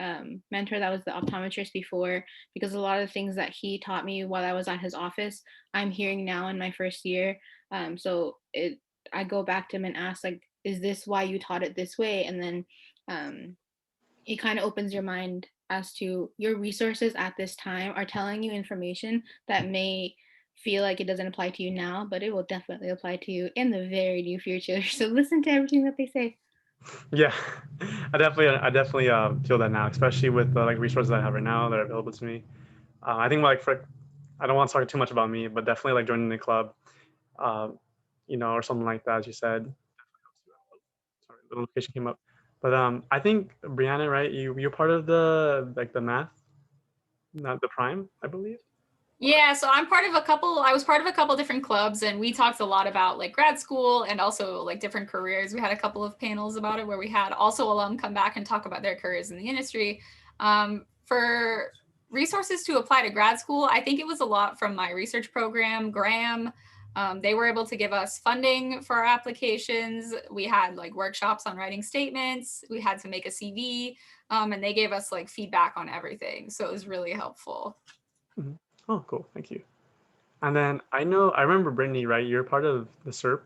mentor that was the optometrist before, because a lot of the things that he taught me while I was at his office, I'm hearing now in my first year. So I go back to him and ask, like, is this why you taught it this way? And then it kind of opens your mind as to your resources at this time are telling you information that may feel like it doesn't apply to you now, but it will definitely apply to you in the very near future. So listen to everything that they say. Yeah, I definitely feel that now, especially with the like resources I have right now that are available to me. I think like I don't want to talk too much about me, but definitely like joining the club, you know, or something like that, as you said. Sorry, the notification came up. But I think Brianna, right? You're part of the like the math, not the prime, I believe. Yeah, so I was part of a couple different clubs, and we talked a lot about like grad school and also like different careers. We had a couple of panels about it where we had also alum come back and talk about their careers in the industry. For resources to apply to grad school, I think it was a lot from my research program, Graham. They were able to give us funding for our applications. We had like workshops on writing statements. We had to make a CV, and they gave us like feedback on everything. So it was really helpful. Mm-hmm. Oh, cool. Thank you. And then I remember Brittany, right? You're part of the SERP.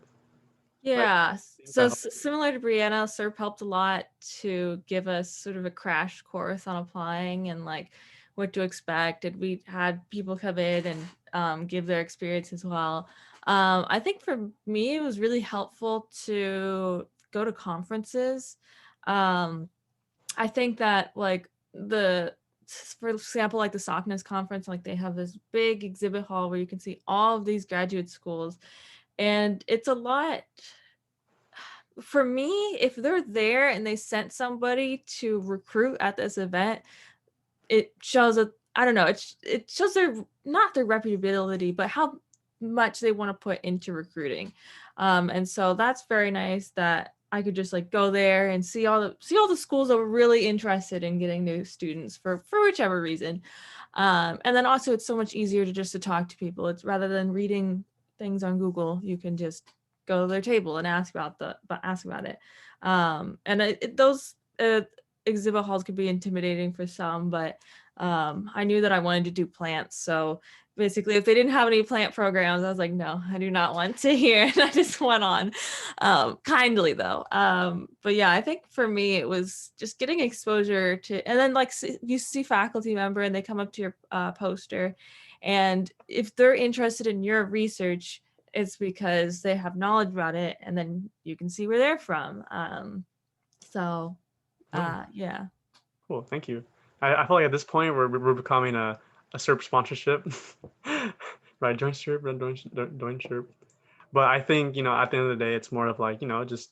Yeah. Right? So similar to Brianna, SERP helped a lot to give us sort of a crash course on applying and like what to expect. And we had people come in and give their experience as well. I think for me, it was really helpful to go to conferences. I think that like for example, like the SOCNAS conference, like they have this big exhibit hall where you can see all of these graduate schools. And it's a lot for me, if they're there and they sent somebody to recruit at this event, it shows that, I don't know, it shows their, not their reputability, but how much they want to put into recruiting. And so that's very nice that I could just like go there and see all the schools that were really interested in getting new students for whichever reason. And then also it's so much easier to talk to people. It's rather than reading things on Google, you can just go to their table and ask about it. And those exhibit halls could be intimidating for some, but I knew that I wanted to do plants. So basically, if they didn't have any plant programs, I was like, no, I do not want to hear. And I just went on, kindly though. But yeah, I think for me, it was just getting exposure to, and then like you see faculty member and they come up to your poster. And if they're interested in your research, it's because they have knowledge about it, and then you can see where they're from. Yeah. Cool. Thank you. I feel like at this point we're becoming a SERP sponsorship, right? Join SERP, join SERP. But I think, you know, at the end of the day, it's more of like, you know, just,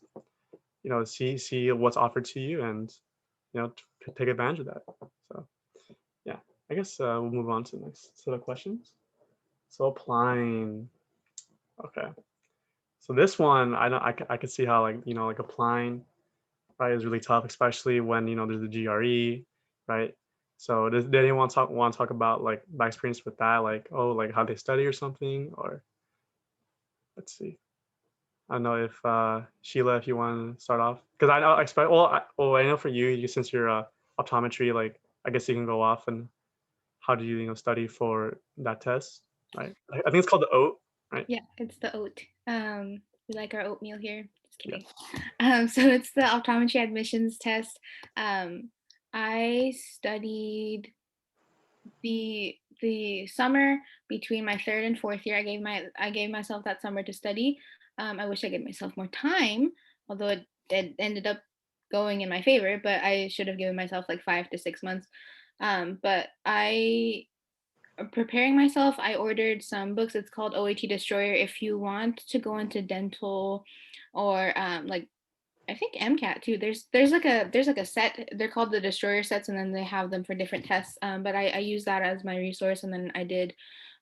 you know, see what's offered to you and, you know, take advantage of that. So yeah, I guess we'll move on to the next set of questions. So applying. Okay. So this one, I could see how like, you know, like applying, right, is really tough, especially when, you know, there's the GRE, right? So did anyone want to talk about like my experience with that, like, oh, like how they study or something? Or let's see. I don't know if Sheila, if you want to start off, because I know I know for you since you're optometry, like I guess you can go off and how do you study for that test, right? I think it's called the OAT, right? Yeah, it's the oat. We like our oatmeal here. Just kidding. Yeah. So it's the optometry admissions test. I studied the summer between my third and fourth year. I gave myself that summer to study. I wish I gave myself more time, although it ended up going in my favor, but I should have given myself like 5 to 6 months. But preparing myself, I ordered some books. It's called OAT Destroyer. If you want to go into dental or like I think MCAT too. There's like a set. They're called the Destroyer sets, and then they have them for different tests. But I use that as my resource, and then I did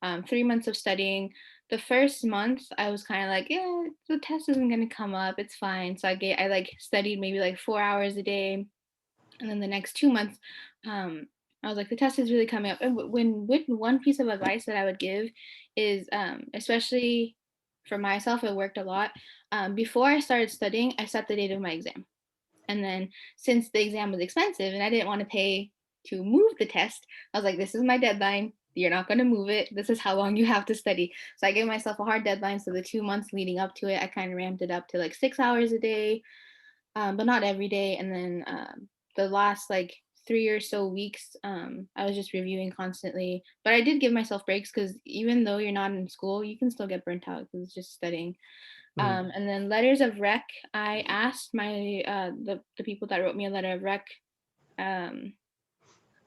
3 months of studying. The first month, I was kind of like, yeah, the test isn't gonna come up. It's fine. So I like studied maybe like 4 hours a day. And then the next 2 months, I was like, the test is really coming up. And one piece of advice that I would give is, especially for myself, it worked a lot. Before I started studying, I set the date of my exam. And then since the exam was expensive and I didn't want to pay to move the test, I was like, this is my deadline. You're not going to move it. This is how long you have to study. So I gave myself a hard deadline. So the 2 months leading up to it, I kind of ramped it up to like 6 hours a day, but not every day. And then the last like 3 or so weeks, I was just reviewing constantly. But I did give myself breaks because even though you're not in school, you can still get burnt out because it's just studying. And then letters of rec, I asked my the people that wrote me a letter of rec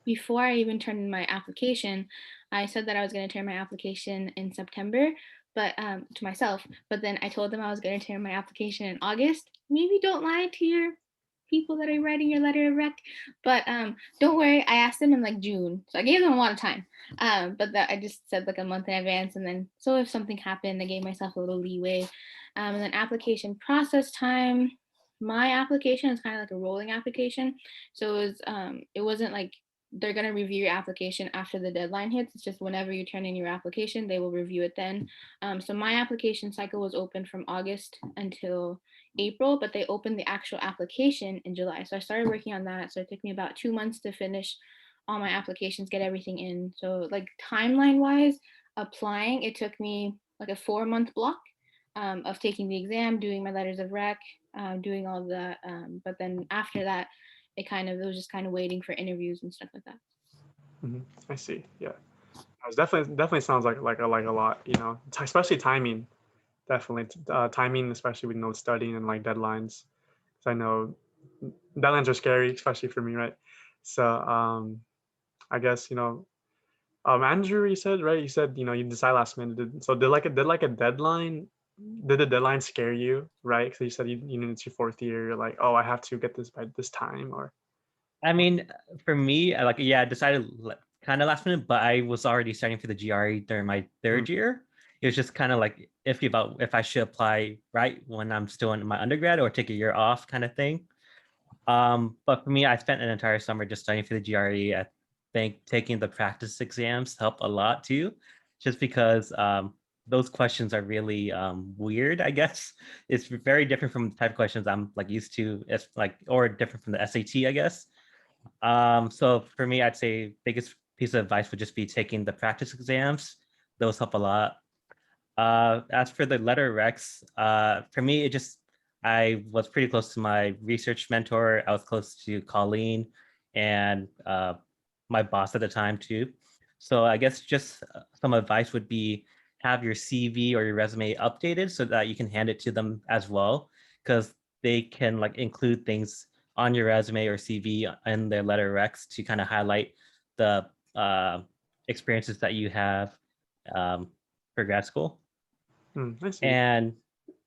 before I even turned in my application. I said that I was going to turn my application in September, but to myself. But then I told them I was going to turn my application in August. Maybe don't lie to your people that are writing your letter of rec, but don't worry. I asked them in like June, so I gave them a lot of time. But that I just said like a month in advance, and then so if something happened, I gave myself a little leeway. And then application process time. My application is kind of like a rolling application, so it wasn't like they're going to review your application after the deadline hits. It's just whenever you turn in your application, they will review it then. So my application cycle was open from August until April, but they opened the actual application in July. So I started working on that. So it took me about 2 months to finish all my applications, get everything in. So like timeline wise, applying, it took me like a 4-month block of taking the exam, doing my letters of rec, doing all of that. But then after that, it was just kind of waiting for interviews and stuff like that. I see. Yeah, it's definitely sounds like a lot. You know, especially timing. Definitely timing, especially with studying and like deadlines. Because I know deadlines are scary, especially for me, right? So I guess Andrew, you said, right? You said you decide last minute. So did a deadline? Did the deadline scare you, right? Because you said it's your 4th year. You're like, oh, I have to get this by this time, or. I mean, for me, I decided kind of last minute, but I was already studying for the GRE during my 3rd year. It was just kind of like iffy about if I should apply right when I'm still in my undergrad or take a year off kind of thing. But for me, I spent an entire summer just studying for the GRE. I think taking the practice exams helped a lot too, just because those questions are really weird, I guess. It's very different from the type of questions I'm like used to. It's like, or different from the SAT, I guess. So for me, I'd say biggest piece of advice would just be taking the practice exams. Those help a lot. As for the letter recs, for me, I was pretty close to my research mentor. I was close to Colleen and my boss at the time too. So I guess just some advice would be have your CV or your resume updated so that you can hand it to them as well, because they can like include things on your resume or CV in their letter recs to kind of highlight the experiences that you have for grad school. I see. And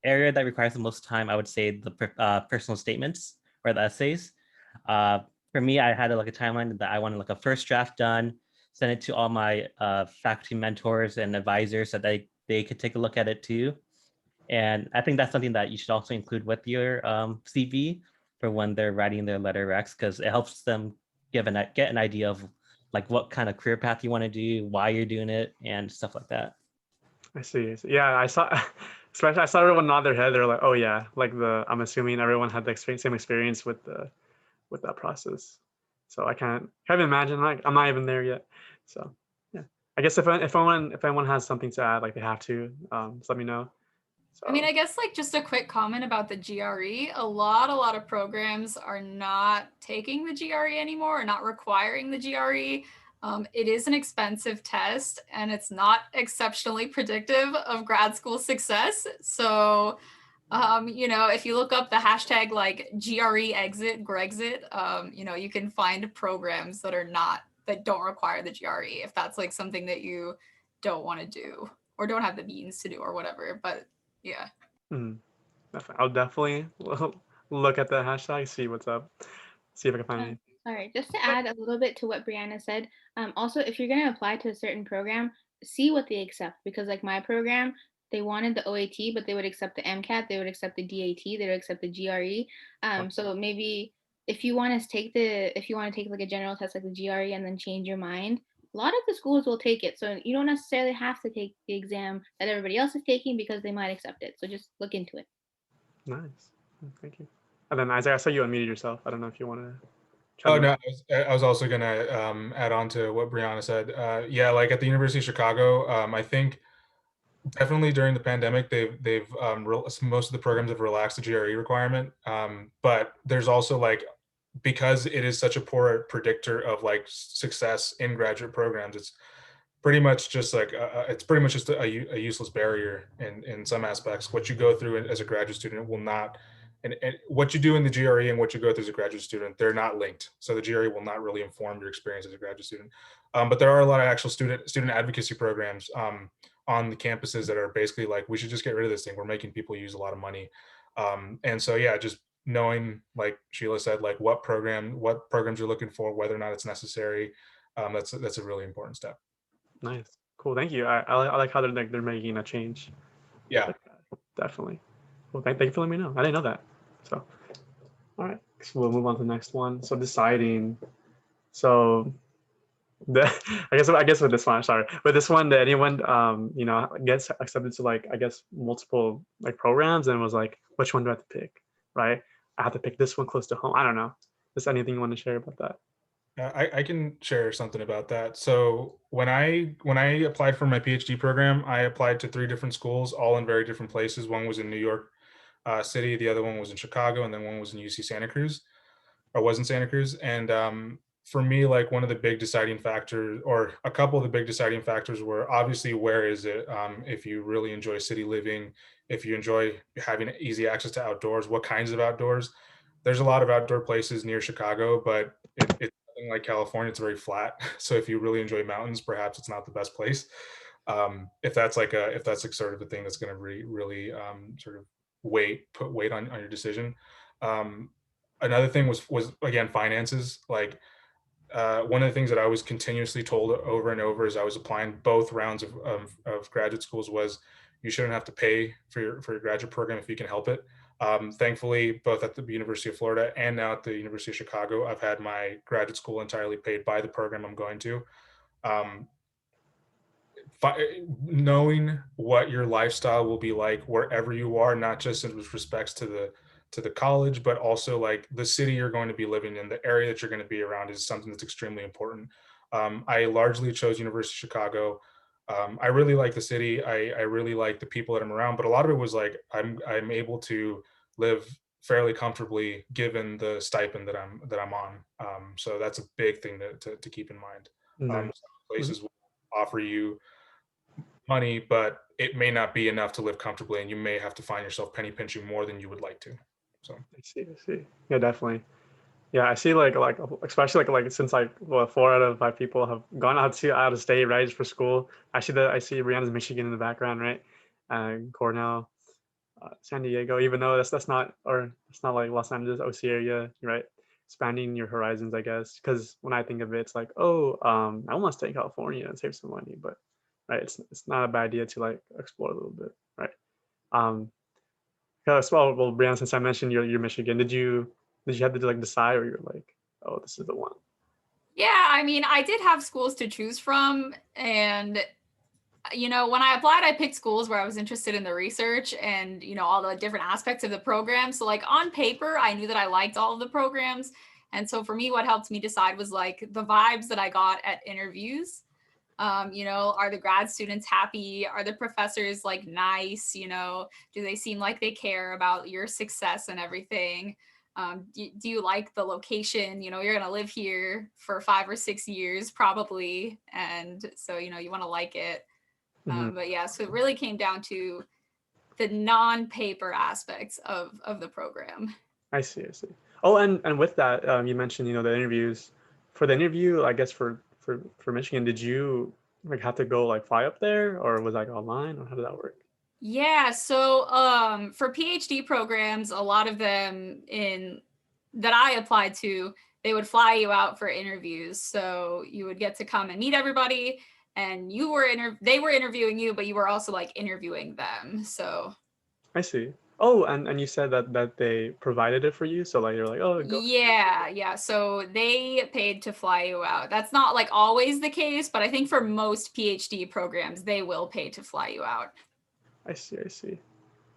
area that requires the most time, I would say the personal statements or the essays. For me, I had a timeline that I wanted like a first draft done, send it to all my faculty mentors and advisors so that they could take a look at it too. And I think that's something that you should also include with your CV for when they're writing their letter recs, because it helps them get an idea of like what kind of career path you want to do, why you're doing it, and stuff like that. I see. Yeah, I saw. Especially, I saw everyone nod their head. They're like, "Oh yeah," I'm assuming everyone had the same experience with that process. So I can't imagine. Like, I'm not even there yet. So yeah, I guess if anyone has something to add, like they have to, just let me know. So. I mean, I guess like just a quick comment about the GRE. A lot of programs are not taking the GRE anymore, or not requiring the GRE. It is an expensive test and it's not exceptionally predictive of grad school success. So, if you look up the hashtag like GRE exit, Grexit, you can find programs that don't require the GRE if that's like something that you don't want to do or don't have the means to do or whatever. But yeah. I'll definitely look at the hashtag, see what's up, see if I can find anything. All right, just to add a little bit to what Brianna said, also, if you're going to apply to a certain program, see what they accept, because like my program, they wanted the OAT, but they would accept the MCAT, they would accept the DAT, they would accept the GRE. So maybe if you want to take like a general test like the GRE and then change your mind, a lot of the schools will take it. So you don't necessarily have to take the exam that everybody else is taking because they might accept it. So just look into it. Nice. Thank you. And then Isaac, I saw you unmuted yourself. I don't know if you want to. Oh no, I was also gonna add on to what Brianna said. Yeah, like at the University of Chicago, I think definitely during the pandemic, they've most of the programs have relaxed the GRE requirement. But there's also like, because it is such a poor predictor of like success in graduate programs, it's pretty much just like a useless barrier in some aspects. What you go through as a graduate student will not, and what you do in the GRE and what you go through as a graduate student, they're not linked. So the GRE will not really inform your experience as a graduate student. But there are a lot of actual student advocacy programs on the campuses that are basically like, we should just get rid of this thing. We're making people use a lot of money. And so, yeah, just knowing, like Sheila said, like what programs you're looking for, whether or not it's necessary. That's a really important step. Nice. Cool. Thank you. I like how they're making a change. Yeah. Like definitely. Well, thank you for letting me know. I didn't know that. So, all right. So we'll move on to the next one. So deciding. So, I guess with this one, sorry, with this one, that anyone gets accepted to like, I guess, multiple like programs and was like, which one do I have to pick? Right. I have to pick this one close to home. I don't know. Is there anything you want to share about that? I can share something about that. So when I applied for my PhD program, I applied to 3 different schools, all in very different places. One was in New York City, the other one was in Chicago, and then one was in UC Santa Cruz, or was in Santa Cruz. And for me, like one of the big deciding factors, or a couple of the big deciding factors, were obviously where is it? If you really enjoy city living, if you enjoy having easy access to outdoors, what kinds of outdoors? There's a lot of outdoor places near Chicago, but it's like California, it's very flat. So if you really enjoy mountains, perhaps it's not the best place. If that's like sort of a thing that's going to really sort of put weight on your decision. Another thing was again finances. Like one of the things that I was continuously told over and over as I was applying both rounds of graduate schools was, you shouldn't have to pay for your graduate program if you can help it. Thankfully, both at the University of Florida and now at the University of Chicago, I've had my graduate school entirely paid by the program I'm going to. Knowing what your lifestyle will be like wherever you are, not just in respects to the college, but also like the city you're going to be living in, the area that you're going to be around, is something that's extremely important. I largely chose University of Chicago. I really like the city. I really like the people that I'm around, but a lot of it was like, I'm able to live fairly comfortably given the stipend that I'm on. So that's a big thing to keep in mind. Some places will offer you money, but it may not be enough to live comfortably, and you may have to find yourself penny pinching more than you would like to. So I see. Yeah, definitely. Yeah, I see like especially like since like 4 out of 5 people have gone out of state, right, just for school. I see Brianna's Michigan in the background, right? Cornell, San Diego, even though that's not like Los Angeles, OC area, right? Expanding your horizons, I guess. Because when I think of it, it's like, oh, I want to stay in California and save some money, but right, it's not a bad idea to like explore a little bit, right? As well, Brianna, since I mentioned you're Michigan, did you have to like decide, or you're like, oh, this is the one? Yeah, I mean, I did have schools to choose from, and when I applied, I picked schools where I was interested in the research and all the different aspects of the program. So like on paper, I knew that I liked all of the programs, and so for me, what helped me decide was like the vibes that I got at interviews. Are the grad students happy? Are the professors like nice? Do they seem like they care about your success and everything? Do you like the location? You're going to live here for 5 or 6 years probably. And so, you want to like it. But yeah, so it really came down to the non-paper aspects of the program. I see. Oh, and with that, you mentioned, the interviews. For the interview, I guess for Michigan, did you like have to go like fly up there, or was that online, or how did that work? Yeah, so for PhD programs, a lot of them that I applied to, they would fly you out for interviews. So you would get to come and meet everybody, and they were interviewing you, but you were also like interviewing them. So I see. Oh, and you said that they provided it for you, so like you're like, oh, go. Yeah. So they paid to fly you out. That's not like always the case, but I think for most PhD programs, they will pay to fly you out. I see.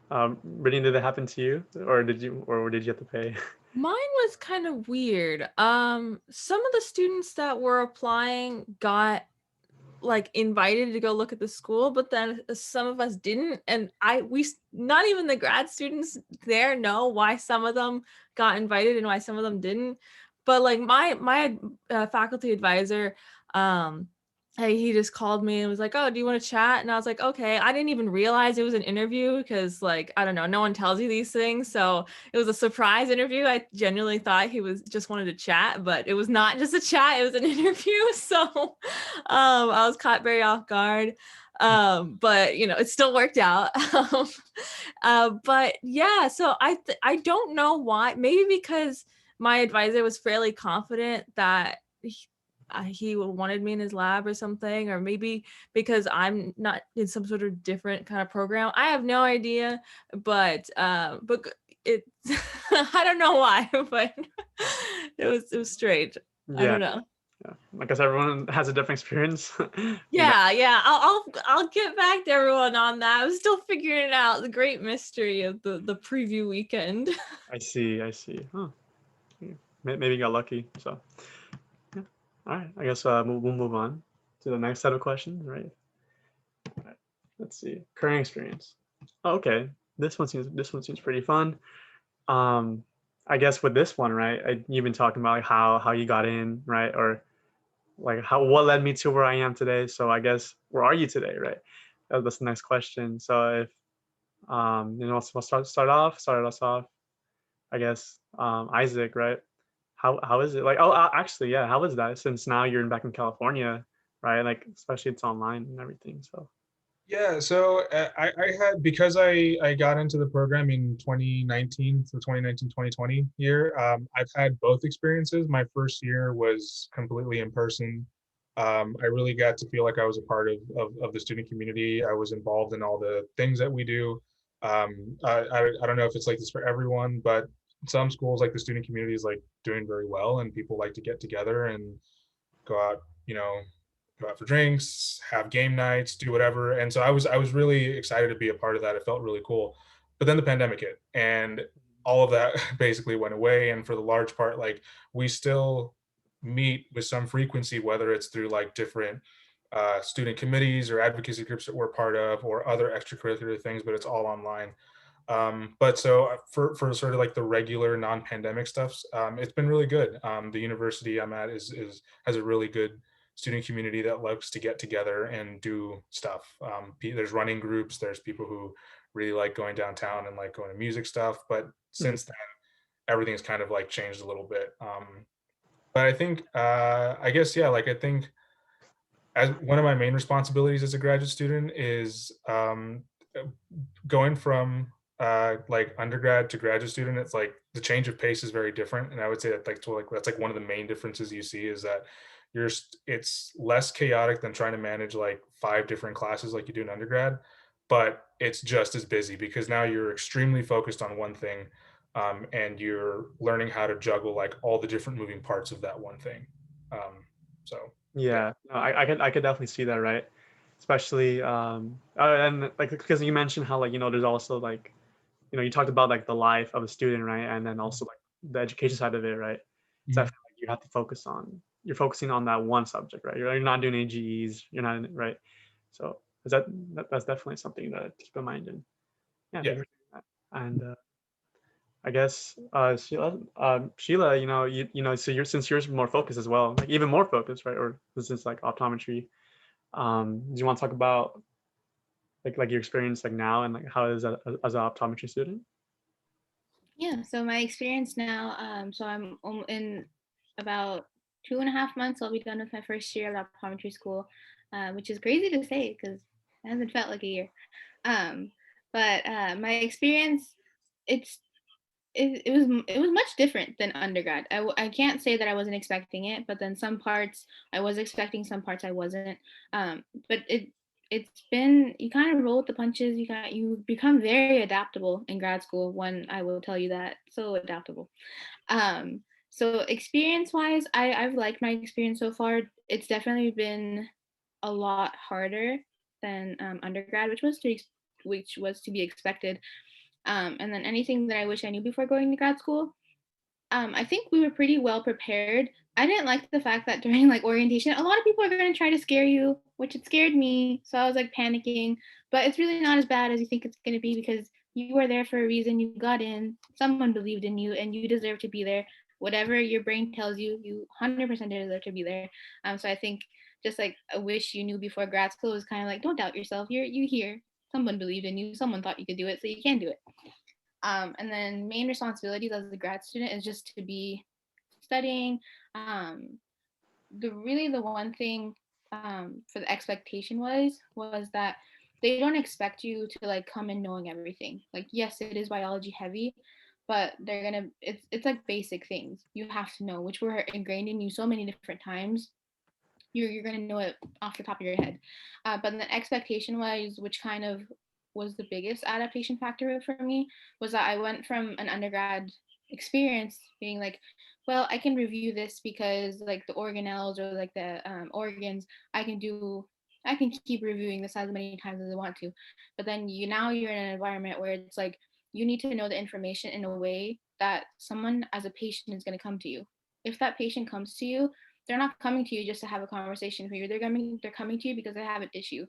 Brittany, did that happen to you, or did you have to pay? Mine was kind of weird. Some of the students that were applying got like invited to go look at the school, but then some of us didn't, and not even the grad students there know why some of them got invited and why some of them didn't. But like my faculty advisor, he just called me and was like, oh, do you want to chat? And I was like, okay. I didn't even realize it was an interview because, like, I don't know, no one tells you these things, so it was a surprise interview. I genuinely thought he was just wanted to chat, but it was not just a chat, it was an interview. So I was caught very off guard, but you know, it still worked out. But yeah, so I don't know why. Maybe because my advisor was fairly confident that he wanted me in his lab or something, or maybe because I'm not in some sort of different kind of program. I have no idea, but it I don't know why, but it was strange. I don't know. Yeah, I guess everyone has a different experience. Yeah. I'll get back to everyone on that. I'm still figuring out the great mystery of the preview weekend. I see. Huh. Maybe you got lucky. So, yeah. All right. I guess we'll move on to the next set of questions, right? All right. Let's see. Current experience. Oh, okay. This one seems pretty fun. I guess with this one, right? You've been talking about like how you got in, right? Or like what led me to where I am today. So I guess where are you today, right? That's the next question. So if we'll start us off. I guess Isaac, right? How is it like? Oh, actually, yeah. How is that since now you're back in California, right? Like especially it's online and everything. So Yeah, so I had, because I got into the program in 2019, so 2019-2020 year, I've had both experiences. My first year was completely in person. I really got to feel like I was a part of the student community. I was involved in all the things that we do. I don't know if it's like this for everyone, but some schools, like the student community, is like doing very well, and people like to get together and go out, go out for drinks, have game nights, do whatever. And so I was really excited to be a part of that. It felt really cool. But then the pandemic hit, and all of that basically went away. And for the large part, like, we still meet with some frequency, whether it's through like different student committees or advocacy groups that we're part of, or other extracurricular things, but it's all online. But so for sort of like the regular non-pandemic stuffs, it's been really good. The university I'm at is has a really good student community that likes to get together and do stuff. There's running groups, there's people who really like going downtown and like going to music stuff. But since then, everything's kind of like changed a little bit. But I think, I guess, yeah, like I think as one of my main responsibilities as a graduate student is going from like undergrad to graduate student. It's like the change of pace is very different, and I would say that that's like one of the main differences you see is that it's less chaotic than trying to manage like 5 different classes like you do in undergrad, but it's just as busy because now you're extremely focused on one thing, and you're learning how to juggle like all the different moving parts of that one thing. So yeah, no, I could definitely see that, right? Especially and like because you mentioned how like there's also like you talked about like the life of a student, right? And then also like the education side of it, right? It's definitely like you have to you're focusing on that one subject, right? You're not doing AGEs, you're not right. So is that's definitely something to keep in mind. And yeah, thank you for that. And I guess Sheila, so since yours more focused as well, like even more focused, right? Or this is like optometry. Do you want to talk about like your experience like now and like how it is as an optometry student? Yeah, so my experience now, so I'm in about 2.5 months, I'll be done with my first year of optometry school, which is crazy to say because it hasn't felt like a year. But my experience, it's it was much different than undergrad. I can't say that I wasn't expecting it, but then some parts I was expecting, some parts I wasn't. But it's been, you kind of roll with the punches. You become very adaptable in grad school. One, I will tell you that, so adaptable. So experience wise, I've liked my experience so far. It's definitely been a lot harder than undergrad, which was to be expected. And then anything that I wish I knew before going to grad school, I think we were pretty well prepared. I didn't like the fact that during like orientation, a lot of people are going to try to scare you, which it scared me. So I was like panicking, but it's really not as bad as you think it's going to be, because you were there for a reason. You got in, someone believed in you, and you deserve to be there. Whatever your brain tells you, you 100% deserve to be there. So I think just like a wish you knew before grad school was kind of like, don't doubt yourself. You here. Someone believed in you. Someone thought you could do it, so you can do it. And then main responsibilities as a grad student is just to be studying. The one thing for the expectation was that they don't expect you to like come in knowing everything. Like, yes, it is biology heavy, but it's like basic things you have to know, which were ingrained in you so many different times. You're going to know it off the top of your head. But the expectation wise, which kind of was the biggest adaptation factor for me, was that I went from an undergrad experience being like, well, I can review this because like the organelles or like the organs, I can keep reviewing this as many times as I want to. But then you're in an environment where it's like, you need to know the information in a way that someone as a patient is going to come to you. If that patient comes to you, they're not coming to you just to have a conversation with you. They're coming to you because they have an issue.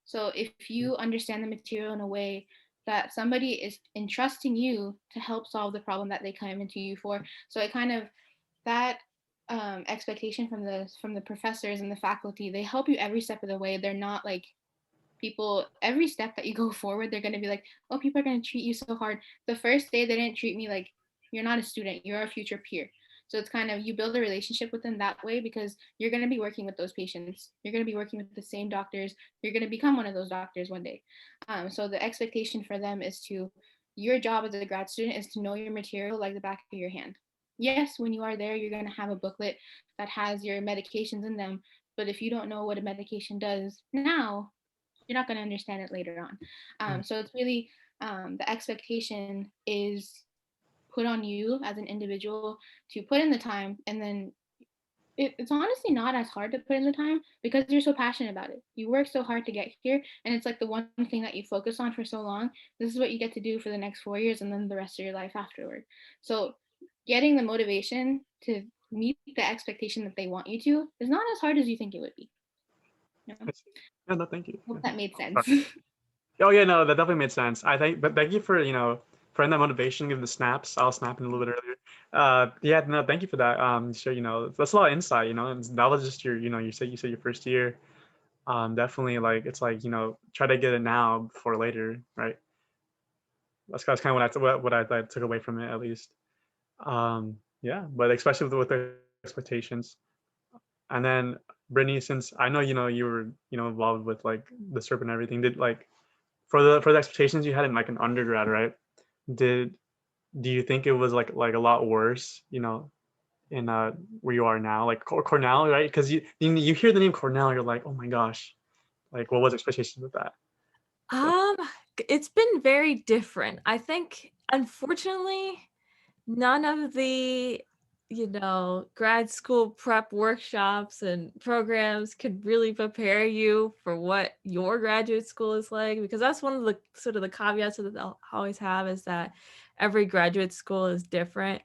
So if you understand the material in a way that somebody is entrusting you to help solve the problem that they come into you for, so it kind of, that expectation from the professors and the faculty, they help you every step of the way. They're not like people, every step that you go forward, they're going to be like, oh, people are going to treat you so hard. The first day they didn't treat me like, you're not a student, you're a future peer. So it's kind of, you build a relationship with them that way, because you're going to be working with those patients, you're going to be working with the same doctors, you're going to become one of those doctors one day. So the expectation for them is to, your job as a grad student is to know your material like the back of your hand. Yes, when you are there, you're going to have a booklet that has your medications in them, but if you don't know what a medication does now, you're not going to understand it later on. So it's really, the expectation is put on you as an individual to put in the time, and then it's honestly not as hard to put in the time because you're so passionate about it. You work so hard to get here, and it's like the one thing that you focus on for so long. This is what you get to do for the next 4 years and then the rest of your life afterward. So getting the motivation to meet the expectation that they want you to is not as hard as you think it would be. You know? Yeah, no, thank you. Hope that made sense. Oh yeah, no, that definitely made sense. But thank you for for that motivation, give the snaps. I was snapping a little bit earlier. Yeah, no, thank you for that. So that's a lot of insight. And that was just your, you said your first year. Definitely like it's like try to get it now before later, right? That's kind of what I took away from it at least. Yeah, but especially with the expectations. And then Brittany, since I know you were involved with like the SERP and everything, did like for the expectations you had in like an undergrad, right? Did do you think it was like a lot worse, in where you are now, like Cornell, right? Because you hear the name Cornell, you're like, oh my gosh, like what was expectations with that? Um, it's been very different. I think, unfortunately, none of the, grad school prep workshops and programs could really prepare you for what your graduate school is like, because that's one of the sort of the caveats that they'll always have, is that every graduate school is different.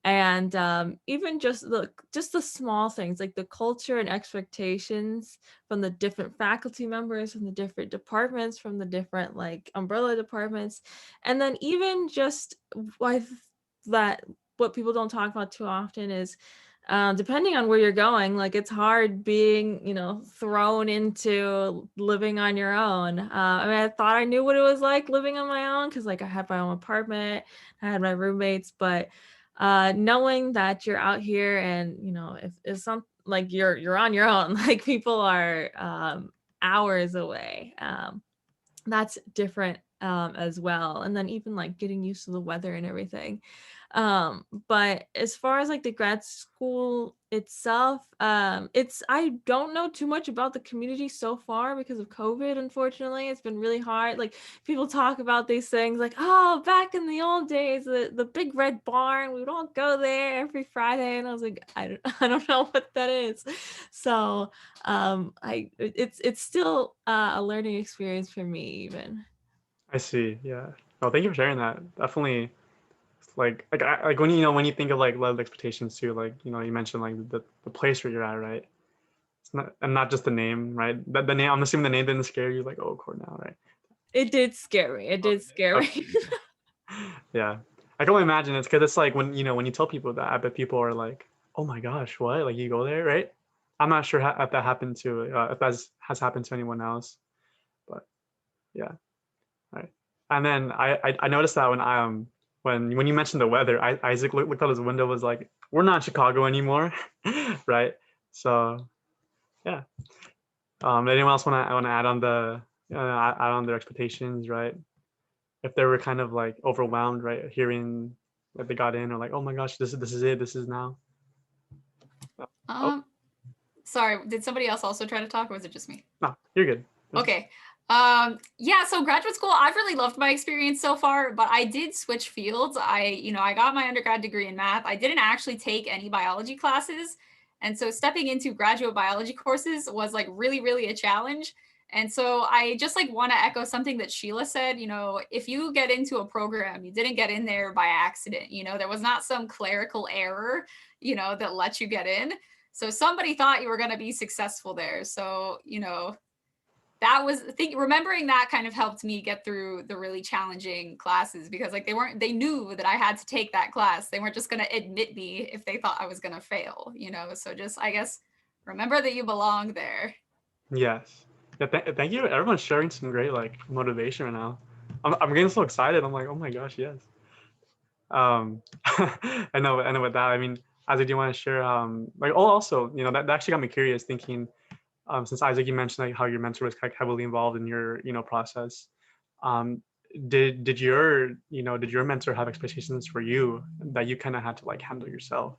And even just the small things, like the culture and expectations from the different faculty members, from the different departments, from the different like umbrella departments, and then even just that what people don't talk about too often is depending on where you're going, like it's hard being thrown into living on your own. I mean, I thought I knew what it was like living on my own, because like I had my own apartment, I had my roommates, but knowing that you're out here and if some like you're on your own, like people are hours away, that's different as well. And then even like getting used to the weather and everything. But as far as like the grad school itself, I don't know too much about the community so far because of COVID. Unfortunately, it's been really hard. Like people talk about these things like, oh, back in the old days, the big red barn, we would all go there every Friday. And I was like, I don't know what that is. So it's still a learning experience for me even. I see. Yeah. Oh, thank you for sharing that. Definitely. Like when when you think of like level expectations too, like you mentioned like the place where you're at, right? It's not, and not just the name, right? The name. I'm assuming the name didn't scare you, like, oh, Cornell, right? It did scare me. It did scare me. Yeah, I can only imagine. It's because it's like when when you tell people that, I bet people are like, oh my gosh, what? Like you go there, right? I'm not sure if that happened to if that has happened to anyone else, but yeah, right. And then I noticed that when you mentioned the weather, Isaac looked out his window, was like, we're not in Chicago anymore, right? So yeah. Anyone else want to add on add on their expectations, right? If they were kind of like overwhelmed, right, hearing that they got in, or like, oh my gosh, this is it, this is now. Oh, Sorry, did somebody else also try to talk, or was it just me? no, you're good. Okay. Yeah, so graduate school, I've really loved my experience so far, but I did switch fields. I got my undergrad degree in math. I didn't actually take any biology classes. And so stepping into graduate biology courses was like really, really a challenge. And so I just like want to echo something that Sheila said, if you get into a program, you didn't get in there by accident, there was not some clerical error, that let you get in. So somebody thought you were going to be successful there. So, that was remembering that kind of helped me get through the really challenging classes, because like they knew that I had to take that class. They weren't just going to admit me if they thought I was going to fail, so just, I guess, remember that you belong there. Yes. Yeah, thank you. Everyone's sharing some great like motivation right now. I'm getting so excited. I'm like, oh my gosh, yes. I know with that, I mean, Isaac, do you want to share like, oh, also, that actually got me curious, thinking since Isaac, you mentioned like how your mentor was like heavily involved in your process. Um, did your mentor have expectations for you that you kind of had to like handle yourself,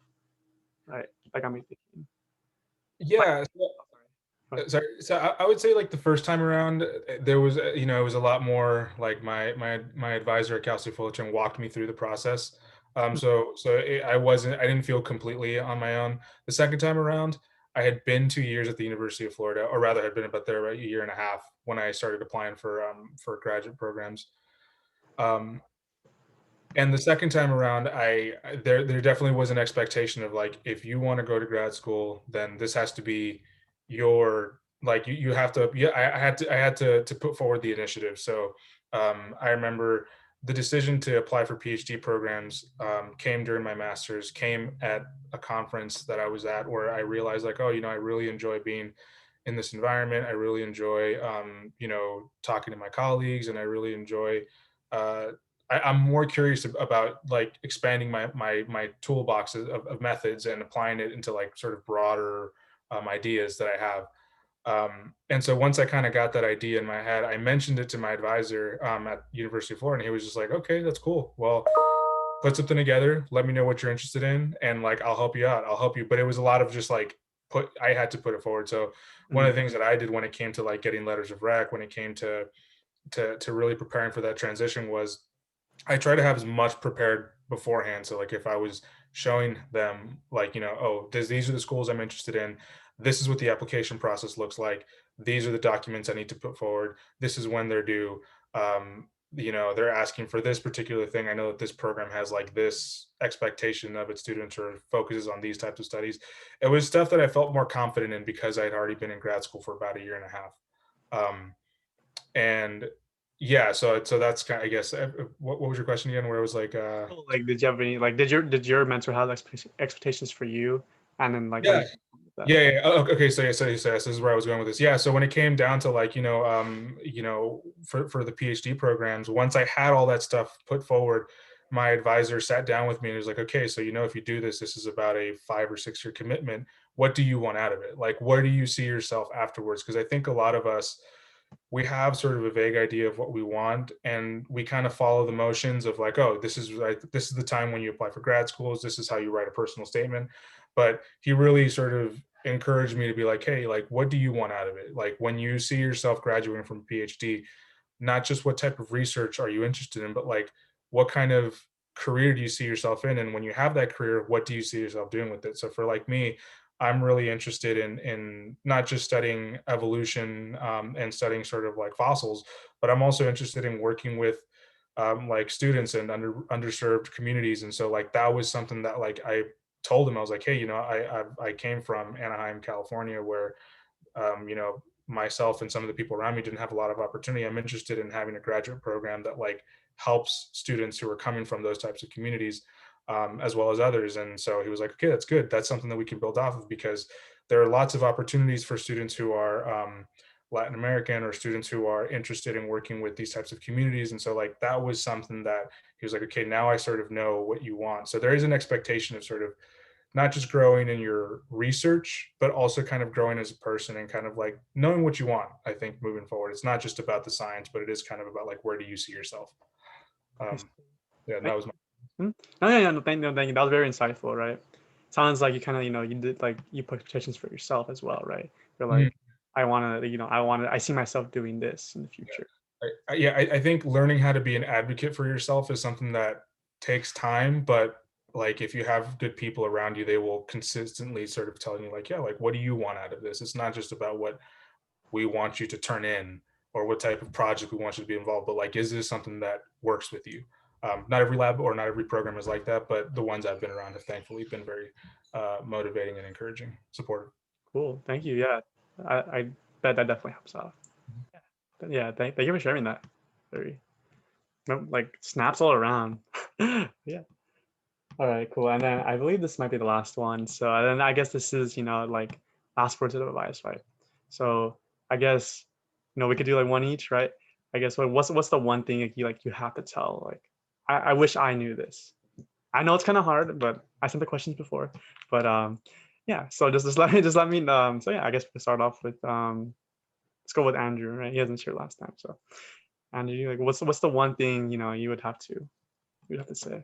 right? Like, I'm thinking. Yeah. Like, Sorry. So I would say like the first time around, there was, it was a lot more like my advisor at Cal State Fullerton walked me through the process. So I didn't feel completely on my own. The second time around, I had been 2 years at the University of Florida, or rather had been about there about a year and a half when I started applying for graduate programs. And the second time around, there definitely was an expectation of like, if you want to go to grad school, then this has to be your, like, you have to, yeah, I had to put forward the initiative. So I remember the decision to apply for PhD programs came during my master's, came at a conference that I was at, where I realized like, oh, I really enjoy being in this environment. I really enjoy, talking to my colleagues, and I really enjoy, I'm more curious about like expanding my toolbox of methods and applying it into like sort of broader ideas that I have. And so once I kind of got that idea in my head, I mentioned it to my advisor at University of Florida, and he was just like, okay, that's cool. Well, put something together, let me know what you're interested in, and like, I'll help you out. I'll help you. But it was a lot of just like, I had to put it forward. So one of the things that I did when it came to like getting letters of rec, when it came to really preparing for that transition, was I try to have as much prepared beforehand. So like if I was showing them like, oh, these are the schools I'm interested in. This is what the application process looks like. These are the documents I need to put forward. This is when they're due. They're asking for this particular thing. I know that this program has like this expectation of its students, or focuses on these types of studies. It was stuff that I felt more confident in because I'd already been in grad school for about a year and a half. And yeah, so that's kind of, I guess, what was your question again? Where it was like, like, did you have any like, did your mentor have expectations for you, and then like, yeah. Yeah. Oh, okay. So this is where I was going with this. Yeah. So when it came down to like, for the PhD programs, once I had all that stuff put forward, my advisor sat down with me and was like, okay, so, if you do this, this is about a 5 or 6 year commitment. What do you want out of it? Like, where do you see yourself afterwards? Because I think a lot of us, we have sort of a vague idea of what we want, and we kind of follow the motions of like, oh, this is the time when you apply for grad schools, this is how you write a personal statement. But he really sort of encouraged me to be like, hey, like, what do you want out of it? Like, when you see yourself graduating from a PhD, not just what type of research are you interested in, but like, what kind of career do you see yourself in? And when you have that career, what do you see yourself doing with it? So for like me, I'm really interested in not just studying evolution and studying sort of like fossils, but I'm also interested in working with like students and underserved communities. And so like that was something that like I told him. I was like, hey, you know, I came from Anaheim, California, where you know, myself and some of the people around me didn't have a lot of opportunity. I'm interested in having a graduate program that like helps students who are coming from those types of communities, as well as others. And so he was like, okay, that's good. That's something that we can build off of, because there are lots of opportunities for students who are Latin American, or students who are interested in working with these types of communities. And so like that was something that he was like, okay, now I sort of know what you want. So there is an expectation of sort of not just growing in your research, but also kind of growing as a person and kind of like knowing what you want. I think moving forward, it's not just about the science, but it is kind of about like, where do you see yourself? Yeah, that was my. Oh yeah, yeah, no, thank you. That was very insightful, right? Sounds like you kind of, you did like you put petitions for yourself as well, right? You're like, I want to, I see myself doing this in the future. I think learning how to be an advocate for yourself is something that takes time, but like if you have good people around you, they will consistently sort of telling you like, yeah, like what do you want out of this? It's not just about what we want you to turn in or what type of project we want you to be involved, but like, is this something that works with you? Not every lab or not every program is like that, but the ones I've been around have thankfully been very motivating and encouraging, supportive. Cool, thank you. Yeah, I bet that definitely helps out. Yeah, thank you for sharing that. Very, like snaps all around. Yeah. All right, cool. And then I believe this might be the last one. So then I guess this is, like last words of advice, right? So I guess, we could do like one each, right? I guess what's the one thing you have to tell? Like, I wish I knew this. I know it's kind of hard, but I sent the questions before. But yeah. So just let me so yeah, I guess we start off with let's go with Andrew, right? He hasn't shared last time. So Andrew, like what's the one thing you would have to say?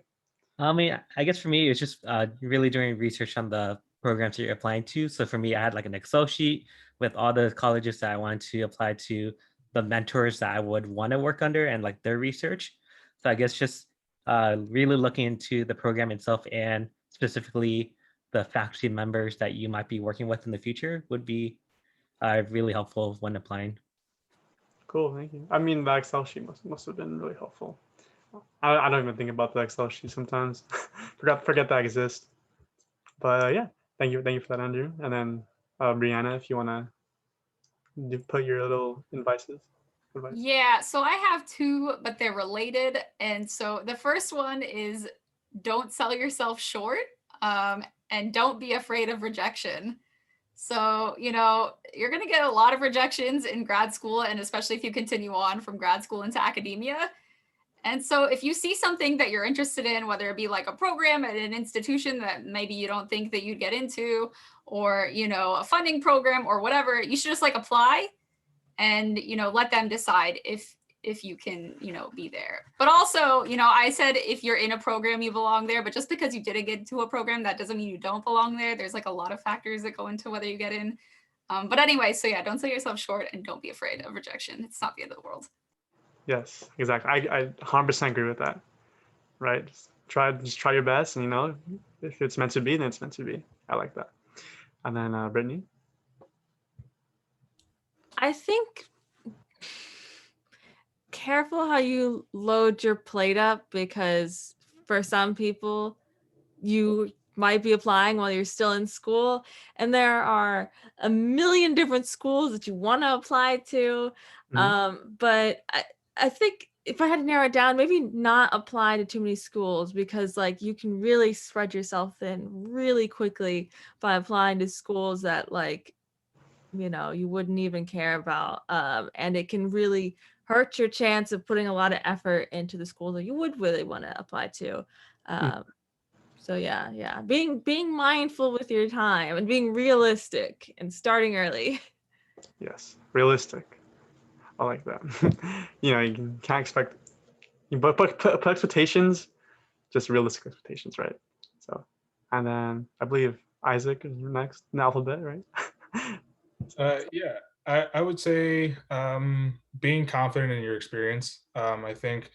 I mean, I guess for me, it's just really doing research on the programs that you're applying to. So for me, I had like an Excel sheet with all the colleges that I wanted to apply to, the mentors that I would want to work under, and like their research. So I guess just really looking into the program itself, and specifically the faculty members that you might be working with in the future would be really helpful when applying. Cool, thank you. I mean, the Excel sheet must have been really helpful. I don't even think about the Excel sheet sometimes. forget that exists. But yeah, thank you for that, Andrew. And then Brianna, if you wanna put your little advice. Yeah, so I have two, but they're related. And so the first one is don't sell yourself short, and don't be afraid of rejection. So, you're going to get a lot of rejections in grad school, and especially if you continue on from grad school into academia. And so if you see something that you're interested in, whether it be like a program at an institution that maybe you don't think that you'd get into, or, a funding program or whatever, you should just like apply and, let them decide if you can, be there. But also, I said if you're in a program, you belong there, but just because you didn't get into a program, that doesn't mean you don't belong there. There's like a lot of factors that go into whether you get in. But anyway, so yeah, don't sell yourself short and don't be afraid of rejection. It's not the end of the world. Yes, exactly. I 100% agree with that. Right? Just try your best, and if it's meant to be, then it's meant to be. I like that. And then Brittany. I think careful how you load your plate up, because for some people you might be applying while you're still in school, and there are a million different schools that you want to apply to. But I think if I had to narrow it down, maybe not apply to too many schools, because like you can really spread yourself thin really quickly by applying to schools that like you wouldn't even care about, and it can really hurt your chance of putting a lot of effort into the schools that you would really want to apply to. So yeah, being mindful with your time and being realistic and starting early. Yes, realistic. I like that. You can't expect, but put expectations, just realistic expectations, right? So, and then I believe Isaac is next in the alphabet, right? Yeah, I would say being confident in your experience. I think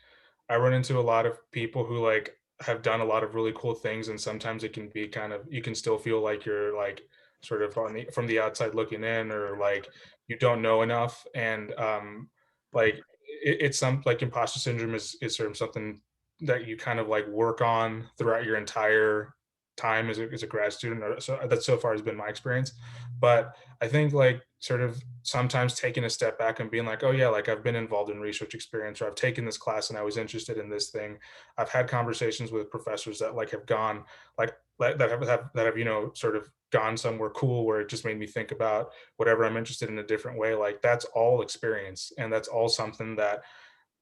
I run into a lot of people who like have done a lot of really cool things, and sometimes it can be kind of, you can still feel like you're like sort of from the outside looking in, or like you don't know enough, and like it's some like imposter syndrome is sort of something that you kind of like work on throughout your entire time as a grad student. Or so that so far has been my experience, but I think like sort of sometimes taking a step back and being like, oh yeah, like I've been involved in research experience, or I've taken this class and I was interested in this thing. I've had conversations with professors that like have gone like that have sort of gone somewhere cool where it just made me think about whatever I'm interested in a different way. Like that's all experience, and that's all something that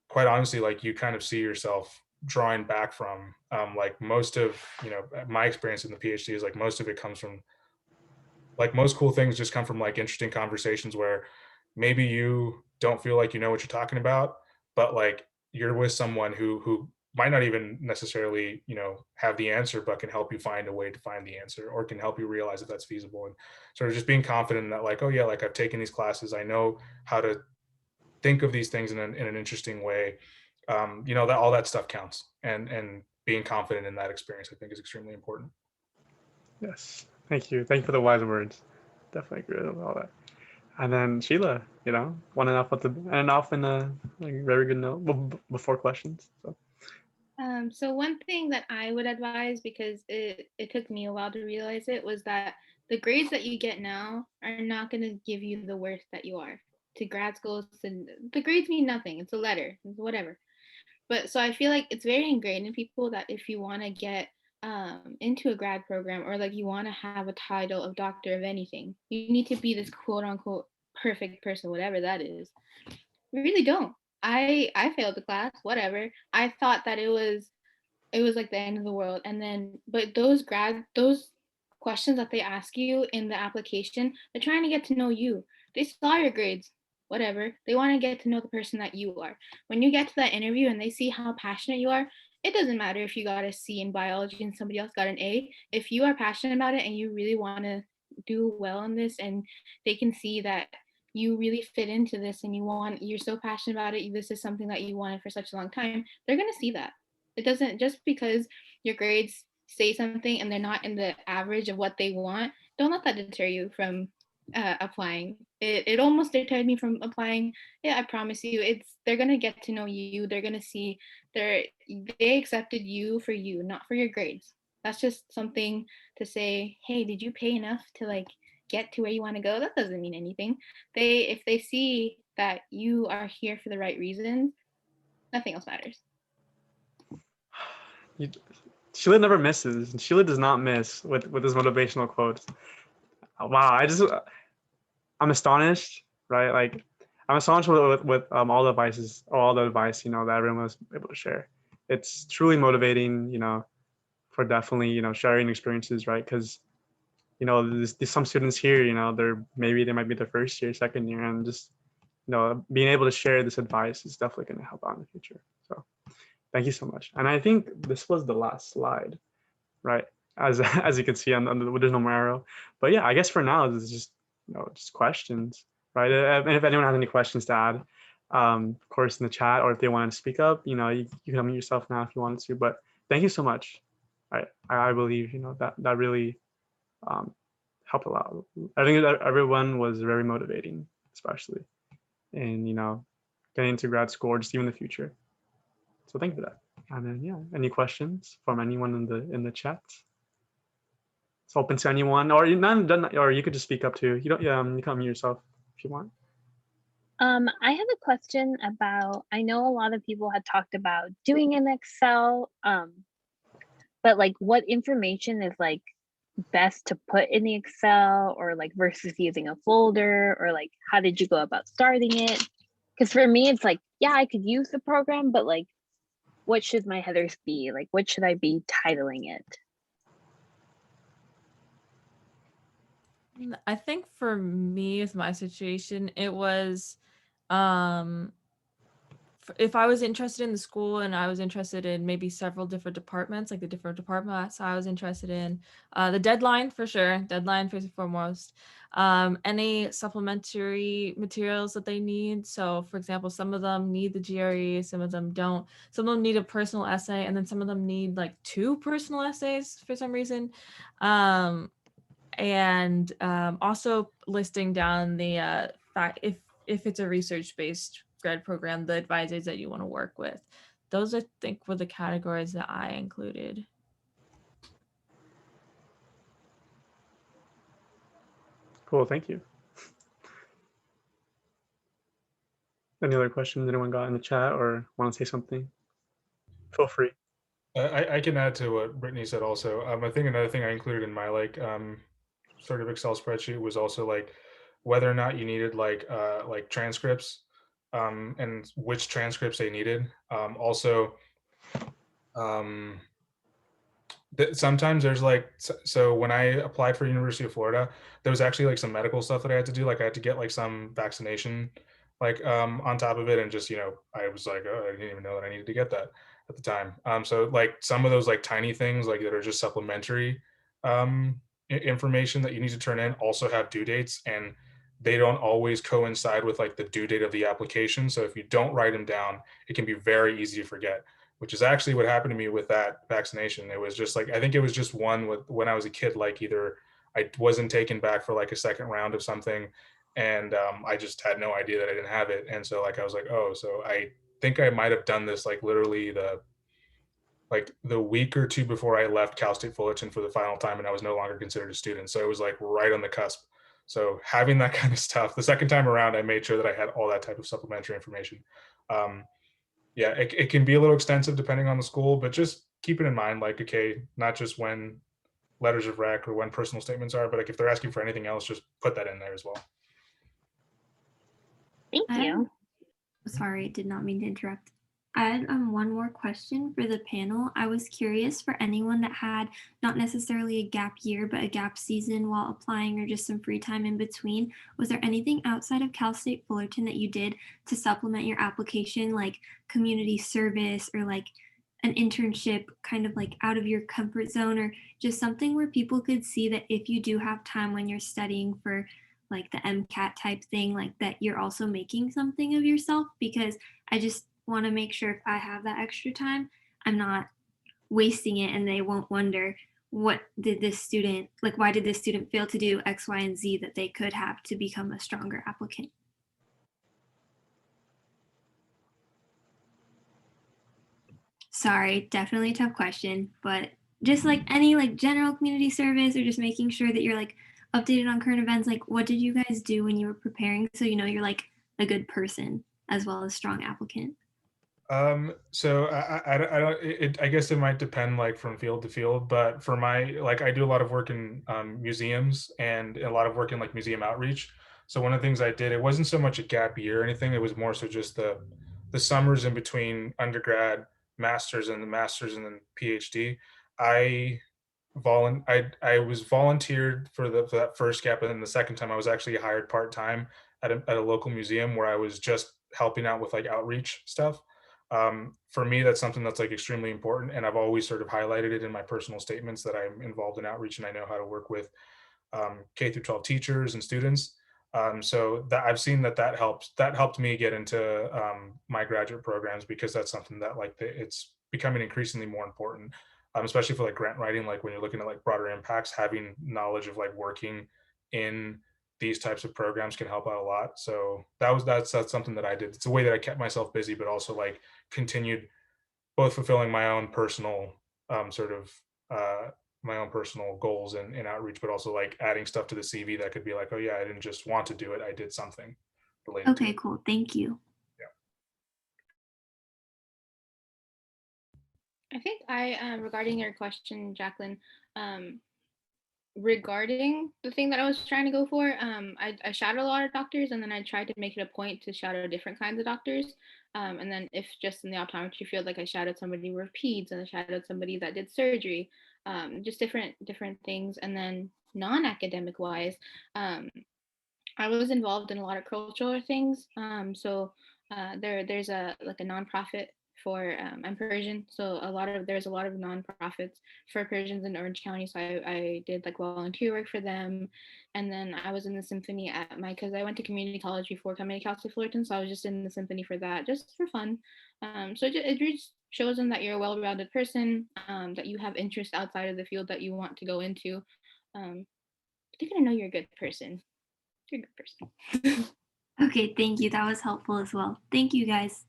quite honestly like you kind of see yourself drawing back from. Like most of my experience in the PhD is like most of it comes from, like most cool things just come from like interesting conversations where maybe you don't feel like you know what you're talking about, but like you're with someone who might not even necessarily have the answer, but can help you find a way to find the answer, or can help you realize that that's feasible. And sort of just being confident in that, like, oh yeah, like I've taken these classes, I know how to think of these things in an interesting way. That all that stuff counts, and being confident in that experience I think is extremely important. Yes, thank you. Thank you for the wise words. Definitely agree with all that. And then Sheila, one and off with the and off in a like, very good note before questions. So. So one thing that I would advise, because it took me a while to realize it, was that the grades that you get now are not going to give you the worth that you are to grad school. And the grades mean nothing. It's a letter, it's whatever. But so I feel like it's very ingrained in people that if you want to get into a grad program, or like you want to have a title of doctor of anything, you need to be this quote unquote perfect person, whatever that is. We really don't. I failed the class, whatever. I thought that it was like the end of the world. And then but those questions that they ask you in the application, they're trying to get to know you. They saw your grades, whatever. They want to get to know the person that you are. When you get to that interview and they see how passionate you are, it doesn't matter if you got a C in biology and somebody else got an A. If you are passionate about it and you really want to do well in this, and they can see that you really fit into this and you're so passionate about it, this is something that you wanted for such a long time, they're going to see that. It doesn't, just because your grades say something and they're not in the average of what they want, don't let that deter you from applying. It almost deterred me from applying. Yeah, I promise you, they're gonna get to know you. They're gonna see they accepted you for you, not for your grades. That's just something to say, hey, did you pay enough to like get to where you want to go? That doesn't mean anything. If they see that you are here for the right reasons, nothing else matters. Sheila never misses. Sheila does not miss with his motivational quotes. Wow, I'm astonished, right? Like I'm astonished with all the advices, or all the advice that everyone was able to share. It's truly motivating, for definitely sharing experiences, right? Because there's some students here, they might be their first year, second year, and just being able to share this advice is definitely going to help out in the future. So thank you so much. And I think this was the last slide, right? As you can see there's no more arrow. But yeah, I guess for now this is just just questions, right? And if anyone has any questions to add, of course in the chat, or if they want to speak up, you can unmute yourself now if you wanted to. But thank you so much. I believe that really helped a lot. I think that everyone was very motivating, especially in getting into grad school, or just even the future. So thank you for that. And then yeah, any questions from anyone in the chat? It's open to anyone, or or you could just speak up too. You can unmute yourself if you want. I have a question about, I know a lot of people had talked about doing in Excel, but like what information is like best to put in the Excel, or like versus using a folder, or like how did you go about starting it? Because for me, it's like, yeah, I could use the program, but like, what should my headers be? Like, what should I be titling it? I think for me, with my situation, it was If I was interested in the school and I was interested in maybe several different departments, like the different departments I was interested in, the deadline for sure, deadline first and foremost, any supplementary materials that they need. So for example, some of them need the GRE, some of them don't. Some of them need a personal essay, and then some of them need like 2 personal essays for some reason. And also listing down the fact if it's a research-based grad program, the advisors that you want to work with. Those I think were the categories that I included. Cool, thank you. Any other questions anyone got in the chat or want to say something? Feel free. I can add to what Brittany said also. I think another thing I included in my sort of Excel spreadsheet was also like whether or not you needed like transcripts and which transcripts they needed. Also, sometimes there's like, so when I applied for University of Florida, there was actually like some medical stuff that I had to do. Like I had to get like some vaccination on top of it. And just, I was like, oh, I didn't even know that I needed to get that at the time. So like some of those like tiny things like that are just supplementary information that you need to turn in also have due dates, and they don't always coincide with like the due date of the application. So if you don't write them down, it can be very easy to forget, which is actually what happened to me with that vaccination. It was just like, I think it was just one with when I was a kid, like either I wasn't taken back for like a second round of something, and I just had no idea that I didn't have it. And so like, I was like, oh, so I think I might've done this like literally the week or two before I left Cal State Fullerton for the final time, and I was no longer considered a student. So it was like right on the cusp. So having that kind of stuff, the second time around, I made sure that I had all that type of supplementary information. Yeah, it can be a little extensive depending on the school, but just keep it in mind, like, okay, not just when letters of rec or when personal statements are, but like if they're asking for anything else, just put that in there as well. Thank you. Sorry, did not mean to interrupt. I had one more question for the panel. I was curious for anyone that had not necessarily a gap year, but a gap season while applying or just some free time in between. Was there anything outside of Cal State Fullerton that you did to supplement your application, like community service or like an internship kind of like out of your comfort zone, or just something where people could see that if you do have time when you're studying for like the MCAT type thing, like that you're also making something of yourself? Because I just want to make sure if I have that extra time, I'm not wasting it and they won't wonder what did this student, like why did this student fail to do X, Y, and Z that they could have to become a stronger applicant. Sorry, definitely a tough question, but just like any like general community service or just making sure that you're like updated on current events, like what did you guys do when you were preparing so you know you're like a good person as well as strong applicant? So I don't, I guess it might depend like from field to field, but for my, like I do a lot of work in museums and a lot of work in like museum outreach. So one of the things I did, it wasn't so much a gap year or anything. It was more so just the summers in between undergrad, masters and then PhD. I I was volunteered for that first gap, and then the second time I was actually hired part-time at a local museum where I was just helping out with like outreach stuff. For me, that's something that's like extremely important, and I've always sort of highlighted it in my personal statements that I'm involved in outreach and I know how to work with K through 12 teachers and students. So that I've seen that helped me get into my graduate programs, because that's something that like it's becoming increasingly more important, especially for like grant writing. Like when you're looking at like broader impacts, having knowledge of like working in these types of programs can help out a lot. So that's something that I did. It's a way that I kept myself busy, but also like continued both fulfilling my own personal sort of my own personal goals in outreach, but also like adding stuff to the CV that could be like, oh yeah, I didn't just want to do it, I did something related to Okay, it. cool. Thank you. I think regarding your question, Jacqueline, regarding the thing that I was trying to go for, I shadowed a lot of doctors, and then I tried to make it a point to shadow different kinds of doctors. And then if just in the optometry field, like I shadowed somebody with peds, and I shadowed somebody that did surgery, just different things. And then non-academic wise, I was involved in a lot of cultural things. There's a like a nonprofit for I'm Persian, so there's a lot of nonprofits for Persians in Orange County. So I did like volunteer work for them, and then I was in the symphony at my because I went to community college before coming to Cal State Fullerton, so I was just in the symphony for that, just for fun. It just shows them that you're a well-rounded person, that you have interests outside of the field that you want to go into. They're gonna know you're a good person. You're a good person. Okay, thank you. That was helpful as well. Thank you, guys.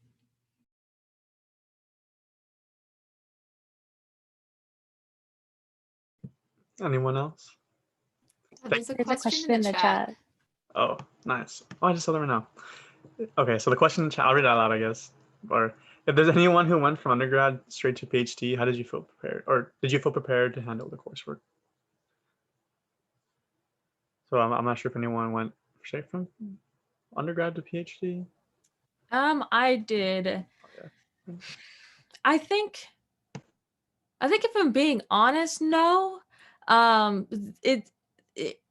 Anyone else? There's a There's a question in the chat. Oh, nice. Oh, I just saw them now. Okay, so the question in the chat, I'll read it out loud, I guess. Or if there's anyone who went from undergrad straight to PhD, how did you feel prepared? Or did you feel prepared to handle the coursework? So I'm not sure if anyone went straight from undergrad to PhD. I did. Okay. I think if I'm being honest, no.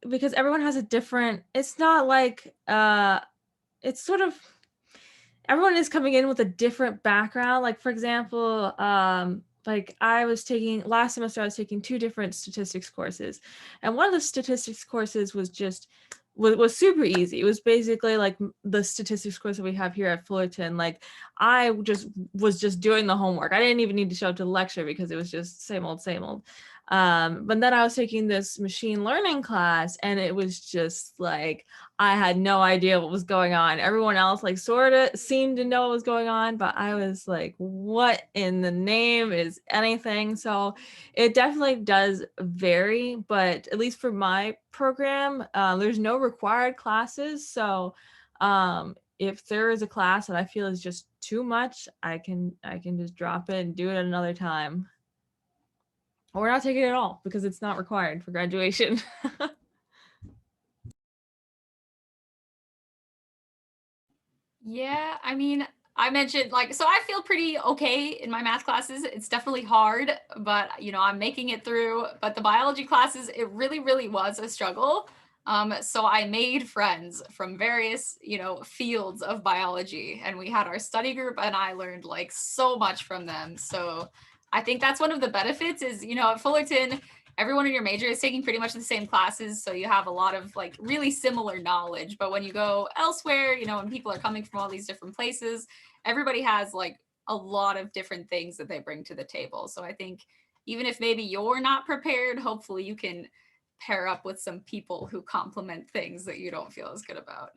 Because everyone has a different, it's not like it's sort of, everyone is coming in with a different background. Like, for example, like last semester I was taking 2 different statistics courses, and one of the statistics courses was super easy. It was basically like the statistics course that we have here at Fullerton. Like, I was just doing the homework. I didn't even need to show up to the lecture because it was just same old. But then I was taking this machine learning class, and it was just like, I had no idea what was going on. Everyone else like sort of seemed to know what was going on, but I was like, what in the name is anything? So it definitely does vary, but at least for my program, there's no required classes. So if there is a class that I feel is just too much, I can just drop it and do it another time. Or not take it at all because it's not required for graduation. Yeah, I mean, I mentioned so I feel pretty okay in my math classes. It's definitely hard, but I'm making it through. But the biology classes, it really, really was a struggle. So I made friends from various, fields of biology, and we had our study group, and I learned like so much from them. So I think that's one of the benefits is, at Fullerton, everyone in your major is taking pretty much the same classes, so you have a lot of like really similar knowledge. But when you go elsewhere, when people are coming from all these different places, everybody has like a lot of different things that they bring to the table. So I think even if maybe you're not prepared, hopefully you can pair up with some people who complement things that you don't feel as good about.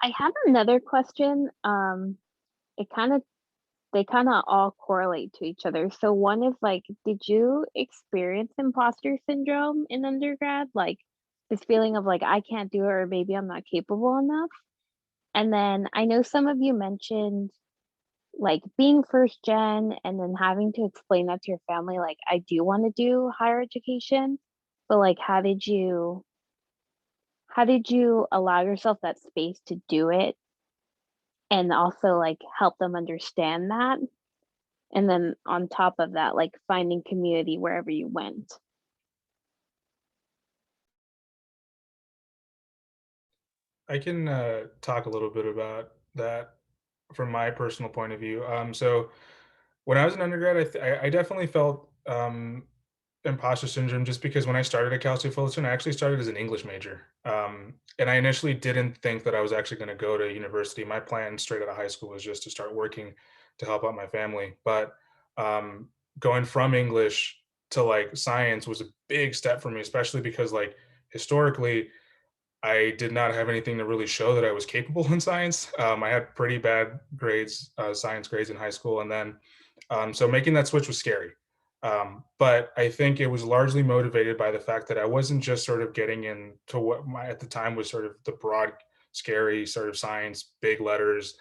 I have another question. They kind of all correlate to each other. So one is like, did you experience imposter syndrome in undergrad? Like this feeling of like, I can't do it, or maybe I'm not capable enough. And then I know some of you mentioned like being first gen and then having to explain that to your family, like, I do want to do higher education, but like, how did you allow yourself that space to do it and also like help them understand that? And then on top of that, like finding community wherever you went. I can talk a little bit about that from my personal point of view. So when I was an undergrad, I definitely felt imposter syndrome just because when I started at Cal State Fullerton, I actually started as an English major. And I initially didn't think that I was actually going to go to university. My plan straight out of high school was just to start working to help out my family. But going from English to like science was a big step for me, especially because like historically, I did not have anything to really show that I was capable in science. I had pretty bad grades, science grades in high school. And then, so making that switch was scary. But I think it was largely motivated by the fact that I wasn't just sort of getting into what at the time was sort of the broad, scary sort of science, big letters.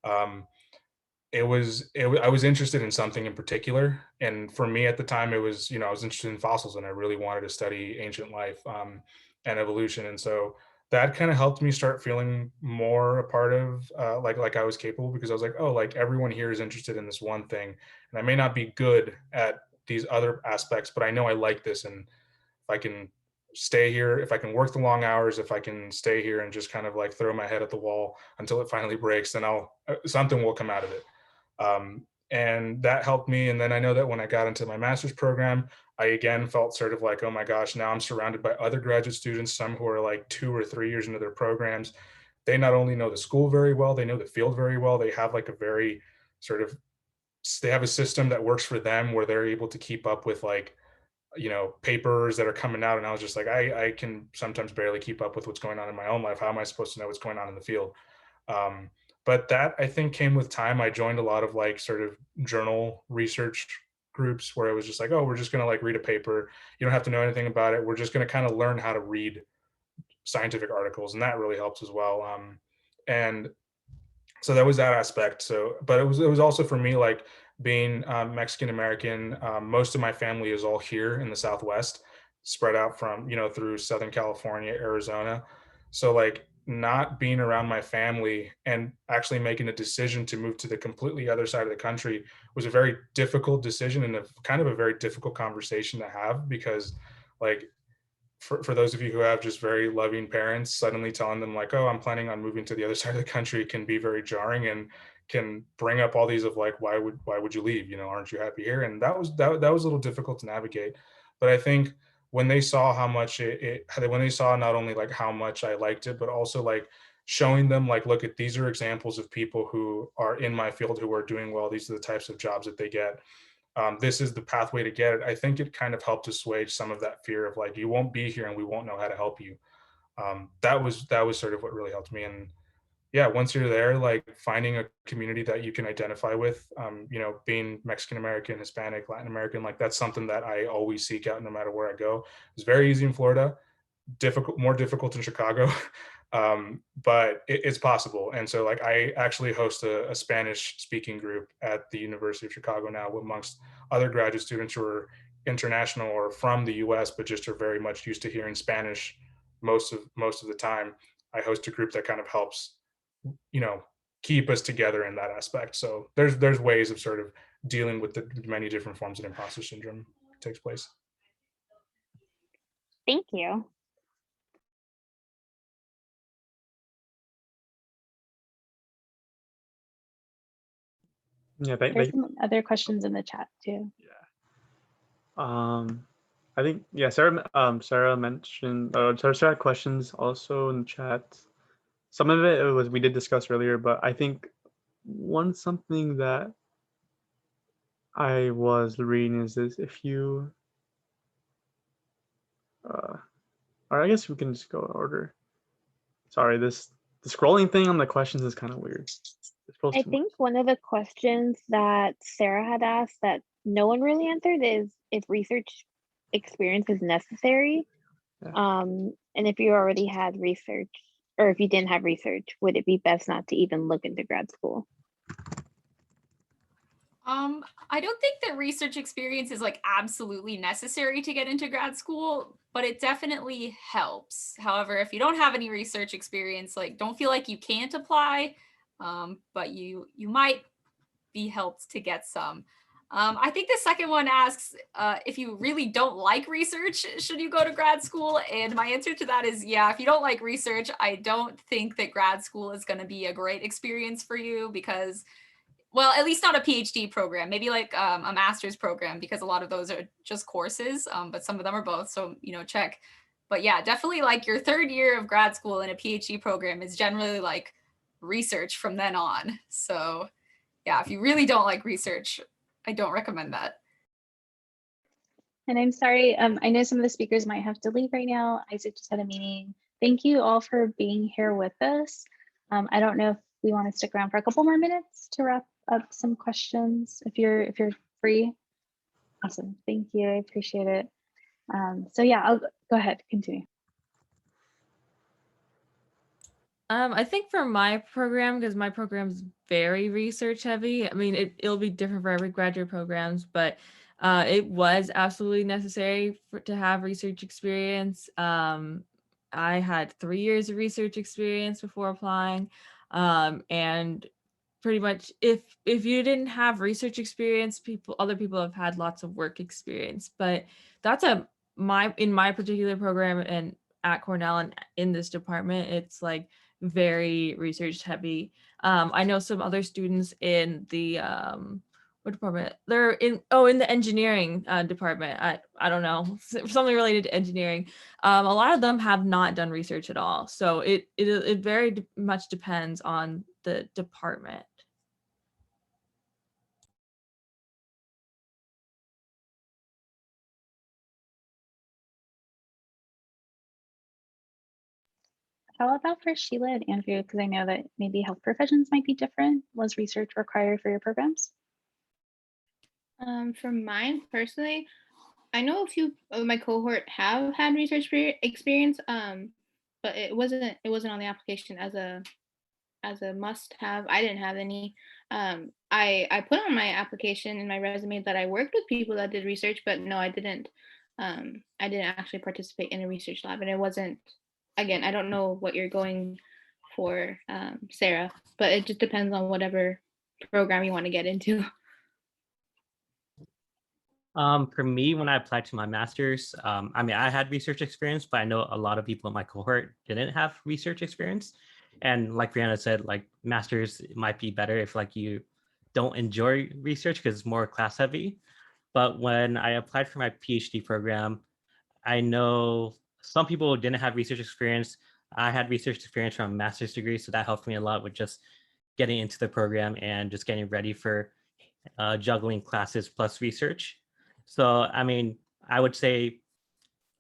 I was interested in something in particular. And for me at the time, it was, I was interested in fossils and I really wanted to study ancient life and evolution. And so that kind of helped me start feeling more a part of like I was capable, because I was like, oh, like everyone here is interested in this one thing. And I may not be good at these other aspects, but I know I like this. And if I can stay here, if I can work the long hours, if I can stay here and just kind of like throw my head at the wall until it finally breaks, then something will come out of it. And that helped me. And then I know that when I got into my master's program, I again felt sort of like, oh my gosh, now I'm surrounded by other graduate students, some who are like 2 or 3 years into their programs. They not only know the school very well, they know the field very well. They have like a very sort of, they have a system that works for them where they're able to keep up with like, you know, papers that are coming out. And I was just like, I can sometimes barely keep up with what's going on in my own life. How am I supposed to know what's going on in the field? But that I think came with time. I joined a lot of like sort of journal research groups where it was just like, oh, we're just going to like read a paper. You don't have to know anything about it. We're just going to kind of learn how to read scientific articles. And that really helps as well. And so that was that aspect. So, but it was also for me, like being Mexican American, most of my family is all here in the Southwest, spread out from, you know, through Southern California, Arizona. So like not being around my family and actually making a decision to move to the completely other side of the country was a very difficult decision and a kind of a very difficult conversation to have, because like for those of you who have just very loving parents, suddenly telling them like, oh, I'm planning on moving to the other side of the country can be very jarring and can bring up all these of like, why would you leave? You know, aren't you happy here? And that was a little difficult to navigate. But I think when they saw how much when they saw not only like how much I liked it, but also like showing them like, look, these are examples of people who are in my field who are doing well. These are the types of jobs that they get. This is the pathway to get it. I think it kind of helped assuage some of that fear of like, you won't be here and we won't know how to help you. That was sort of what really helped me. And yeah, once you're there, like finding a community that you can identify with, you know, being Mexican American, Hispanic, Latin American, like that's something that I always seek out no matter where I go. It's very easy in Florida, more difficult in Chicago. But it's possible. And so like I actually host a Spanish speaking group at the University of Chicago now amongst other graduate students who are international or from the US, but just are very much used to hearing Spanish most of the time. I host a group that kind of helps, you know, keep us together in that aspect. So there's ways of sort of dealing with the many different forms of imposter syndrome takes place. Thank you. Yeah, There's some other questions in the chat too. Yeah. I think Sarah mentioned Sarah had questions also in the chat. Some of it was we did discuss earlier, but I think something that I was reading is this: if you or I guess we can just go in order. Sorry, the scrolling thing on the questions is kind of weird. I think one of the questions that Sarah had asked that no one really answered is if research experience is necessary. Yeah. And if you already had research, or if you didn't have research, would it be best not to even look into grad school? I don't think that research experience is like absolutely necessary to get into grad school, but it definitely helps. However, if you don't have any research experience, like don't feel like you can't apply, but you might be helped to get some. I think the second one asks if you really don't like research, should you go to grad school? And my answer to that is yeah, if you don't like research, I don't think that grad school is going to be a great experience for you because, well, at least not a PhD program, maybe like a master's program, because a lot of those are just courses, but some of them are both. So, you know, check. But yeah, definitely like your third year of grad school in a PhD program is generally like research from then on. So yeah, if you really don't like research, I don't recommend that. And I'm sorry, I know some of the speakers might have to leave right now. Isaac just had a meeting. Thank you all for being here with us. I don't know if we want to stick around for a couple more minutes to wrap up some questions if you're free. Awesome, thank you, I appreciate it. So yeah, I'll go ahead, continue. I think for my program, because my program's very research heavy, I mean, it'll be different for every graduate programs, but it was absolutely necessary to have research experience. I had 3 years of research experience before applying, and pretty much if you didn't have research experience, other people have had lots of work experience, but that's in my particular program and at Cornell and in this department, it's like very research heavy. I know some other students in the what department? They're in the engineering department. I don't know, something related to engineering. A lot of them have not done research at all. So it very much depends on the department. How about for Sheila and Andrew? Because I know that maybe health professions might be different. Was research required for your programs? For mine personally, I know a few of my cohort have had research experience, but it wasn't on the application as a must have. I didn't have any. I put on my application in my resume that I worked with people that did research, but no, I didn't. I didn't actually participate in a research lab, and it wasn't. Again, I don't know what you're going for, Sarah, but it just depends on whatever program you want to get into. For me, when I applied to my master's, I mean, I had research experience, but I know a lot of people in my cohort didn't have research experience. And like Brianna said, like master's might be better if like you don't enjoy research because it's more class heavy. But when I applied for my PhD program, I know some people didn't have research experience. I had research experience from a master's degree, so that helped me a lot with just getting into the program and just getting ready for juggling classes plus research. So, I mean, I would say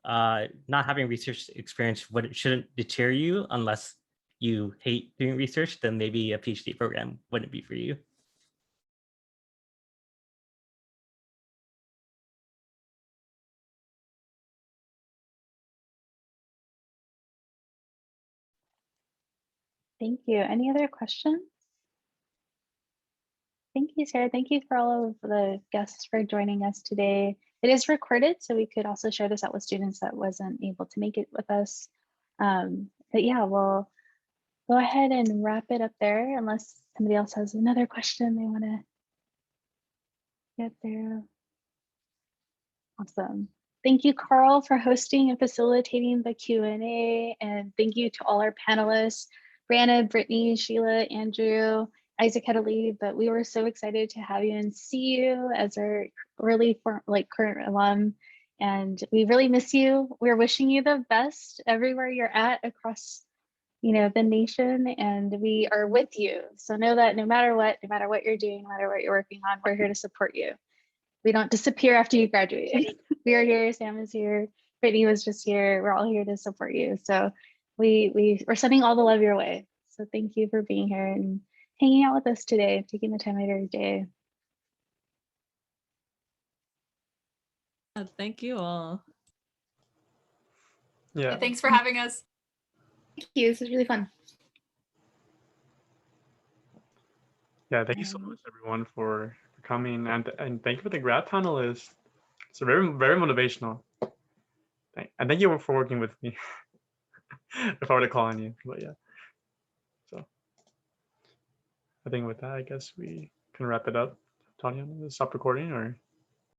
not having research experience shouldn't deter you unless you hate doing research, then maybe a PhD program wouldn't be for you. Thank you. Any other questions? Thank you, Sarah. Thank you for all of the guests for joining us today. It is recorded, so we could also share this out with students that wasn't able to make it with us. But yeah, we'll go ahead and wrap it up there unless somebody else has another question they want to get there. Awesome. Thank you, Carl, for hosting and facilitating the Q&A. And thank you to all our panelists, Brianna, Brittany, Sheila, Andrew. Isaac had to leave, but we were so excited to have you and see you as our really current alum. And we really miss you. We're wishing you the best everywhere you're at across the nation, and we are with you. So know that no matter what you're doing, no matter what you're working on, we're here to support you. We don't disappear after you graduate. We are here, Sam is here, Brittany was just here. We're all here to support you. So we're sending all the love your way. So thank you for being here and hanging out with us today, taking the time out of your day. Thank you all. Yeah. Thanks for having us. Thank you. This is really fun. Yeah, thank you so much, everyone, for coming, and thank you for the grad panelists. It's very, very motivational. And thank you for working with me. If I were to call on you, but yeah. So I think with that, I guess we can wrap it up. Tanya, stop recording or?